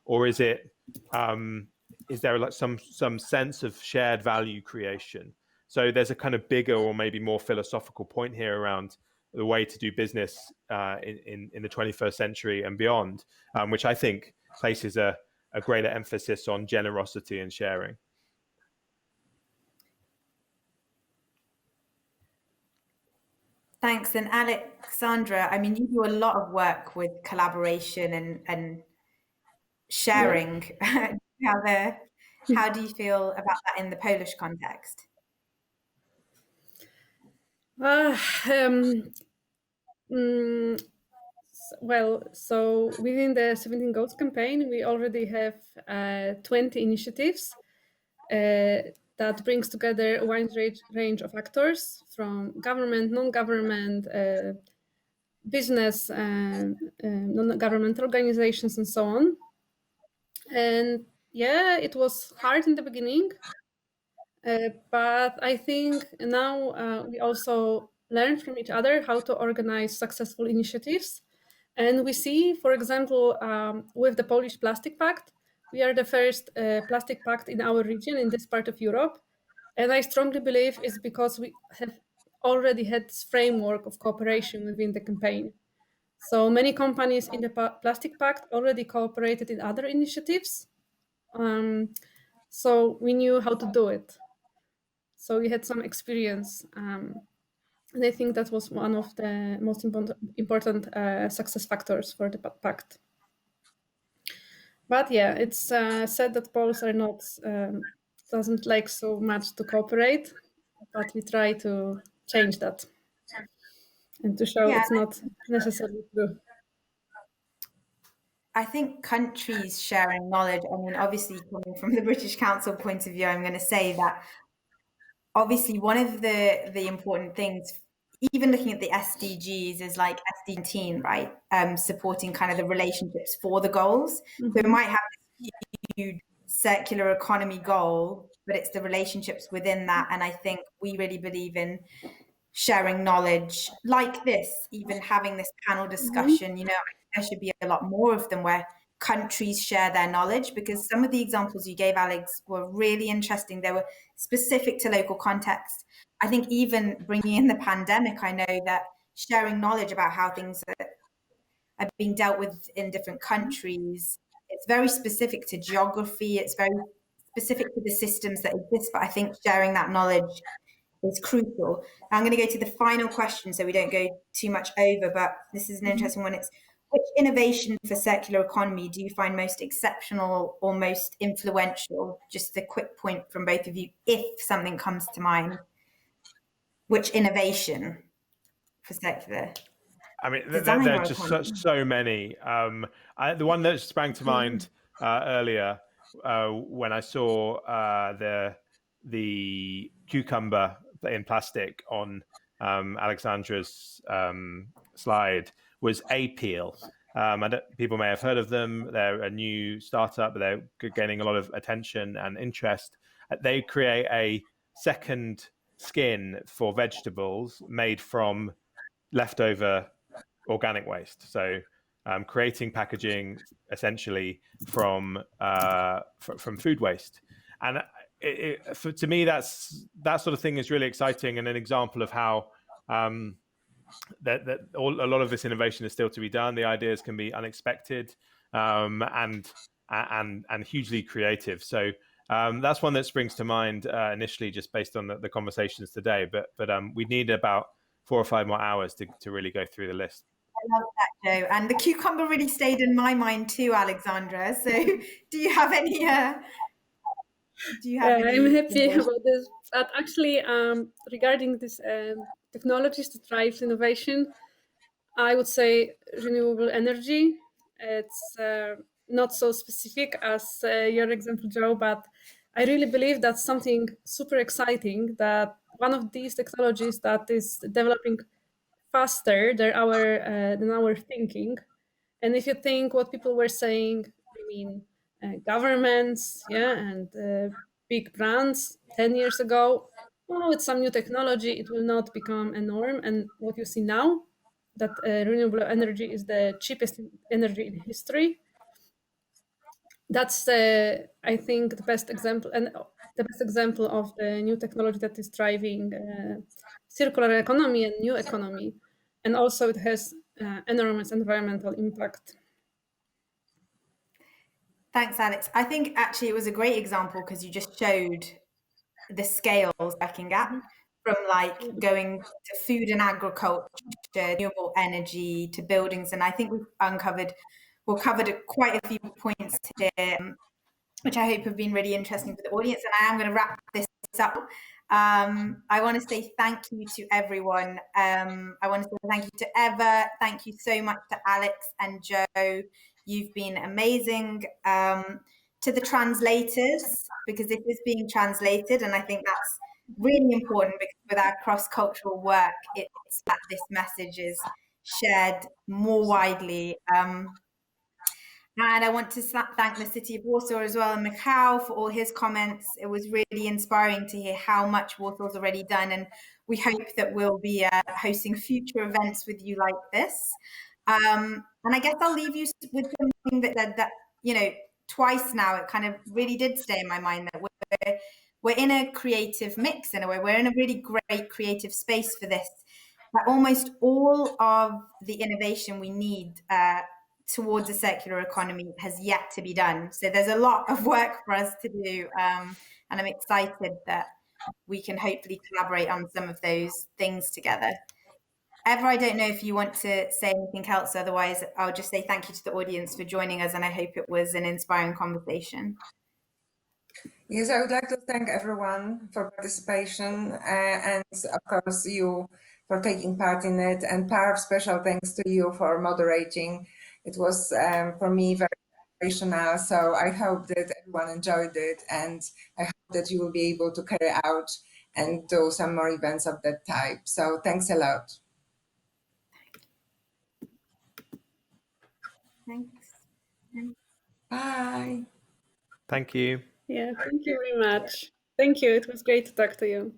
or is it is there like some sense of shared value creation? So there's a kind of bigger or maybe more philosophical point here around the way to do business in the 21st century and beyond, which I think places a greater emphasis on generosity and sharing. Thanks. And Aleksandra, I mean, you do a lot of work with collaboration and sharing. Yeah. How do you feel about that in the Polish context? Well, so within the 17 Goals campaign, we already have 20 initiatives that brings together a wide range of actors, from government, non-government, business, non-government organizations, and so on. And yeah, it was hard in the beginning, but I think now we also learn from each other how to organize successful initiatives. And we see, for example, with the Polish Plastic Pact, we are the first plastic pact in our region, in this part of Europe. And I strongly believe it's because we have already had this framework of cooperation within the campaign. So many companies in the Plastic Pact already cooperated in other initiatives. So we knew how to do it. So we had some experience. And I think that was one of the most important success factors for the pact. But yeah, it's said that Poles are not doesn't like so much to cooperate, but we try to change that and to show Yeah, it's not necessarily true. I think countries sharing knowledge, I mean, obviously coming from the British Council point of view, I'm going to say that obviously one of the important things, even looking at the SDGs, is like SDG, right? Supporting kind of the relationships for the goals. So it might have this huge circular economy goal, but it's the relationships within that. And I think we really believe in sharing knowledge like this, even having this panel discussion. You know, there should be a lot more of them where countries share their knowledge, because some of the examples you gave, Alex, were really interesting. They were specific to local context. I think even bringing in the pandemic, I know that sharing knowledge about how things are being dealt with in different countries, it's very specific to geography, it's very specific to the systems that exist, but I think sharing that knowledge is crucial. Now I'm going to go to the final question so we don't go too much over, but this is an interesting one. It's, which innovation for circular economy do you find most exceptional or most influential? Just a quick point from both of you, if something comes to mind. Which innovation for circular? I mean, Design there are or just economy? so many. The one that sprang to mind earlier when I saw the cucumber in plastic on Aleksandra's slide was A-Peel. People may have heard of them. They're a new startup, but they're gaining a lot of attention and interest. They create a second skin for vegetables made from leftover organic waste. So creating packaging essentially from food waste. And to me, that sort of thing is really exciting and an example of how a lot of this innovation is still to be done. The ideas can be unexpected and hugely creative. So that's one that springs to mind initially, just based on the conversations today. But we need about 4 or 5 more hours to really go through the list. I love that, Joe. And the cucumber really stayed in my mind too, Aleksandra. So do you have any? I'm happy about this. But actually, regarding this technologies to drive innovation, I would say renewable energy. It's not so specific as your example, Joe, but I really believe that's something super exciting, that one of these technologies that is developing faster than our thinking. And if you think what people were saying, I mean, governments, yeah, and big brands 10 years ago, oh, it's some new technology, it will not become a norm. And what you see now, that renewable energy is the cheapest energy in history. That's, I think, the best example, and the best example of the new technology that is driving circular economy and new economy. And also it has enormous environmental impact. Thanks, Alex. I think actually it was a great example because you just showed the scales working at, from like going to food and agriculture, renewable energy, to buildings. And I think we've covered quite a few points here, which I hope have been really interesting for the audience. And I am going to wrap this up. I want to say thank you to everyone. I want to say thank you to Eva. Thank you so much to Alex and Joe. You've been amazing. To the translators, because this is being translated, and I think that's really important, because with our cross-cultural work, it's that this message is shared more widely. And I want to thank the City of Warsaw as well, and Michał, for all his comments. It was really inspiring to hear how much Warsaw's already done, and we hope that we'll be hosting future events with you like this. And I guess I'll leave you with something that you know, twice now, it kind of really did stay in my mind, that we're in a creative mix in a way. We're in a really great creative space for this. But almost all of the innovation we need towards a circular economy has yet to be done. So there's a lot of work for us to do. And I'm excited that we can hopefully collaborate on some of those things together. Eva, I don't know if you want to say anything else. Otherwise, I'll just say thank you to the audience for joining us, and I hope it was an inspiring conversation. Yes, I would like to thank everyone for participation and of course you for taking part in it, and Parv, special thanks to you for moderating. It was for me very inspirational, so I hope that everyone enjoyed it, and I hope that you will be able to carry out and do some more events of that type. So thanks a lot. Thanks. Bye. Thank you. Yeah, thank you very much. Thank you. It was great to talk to you.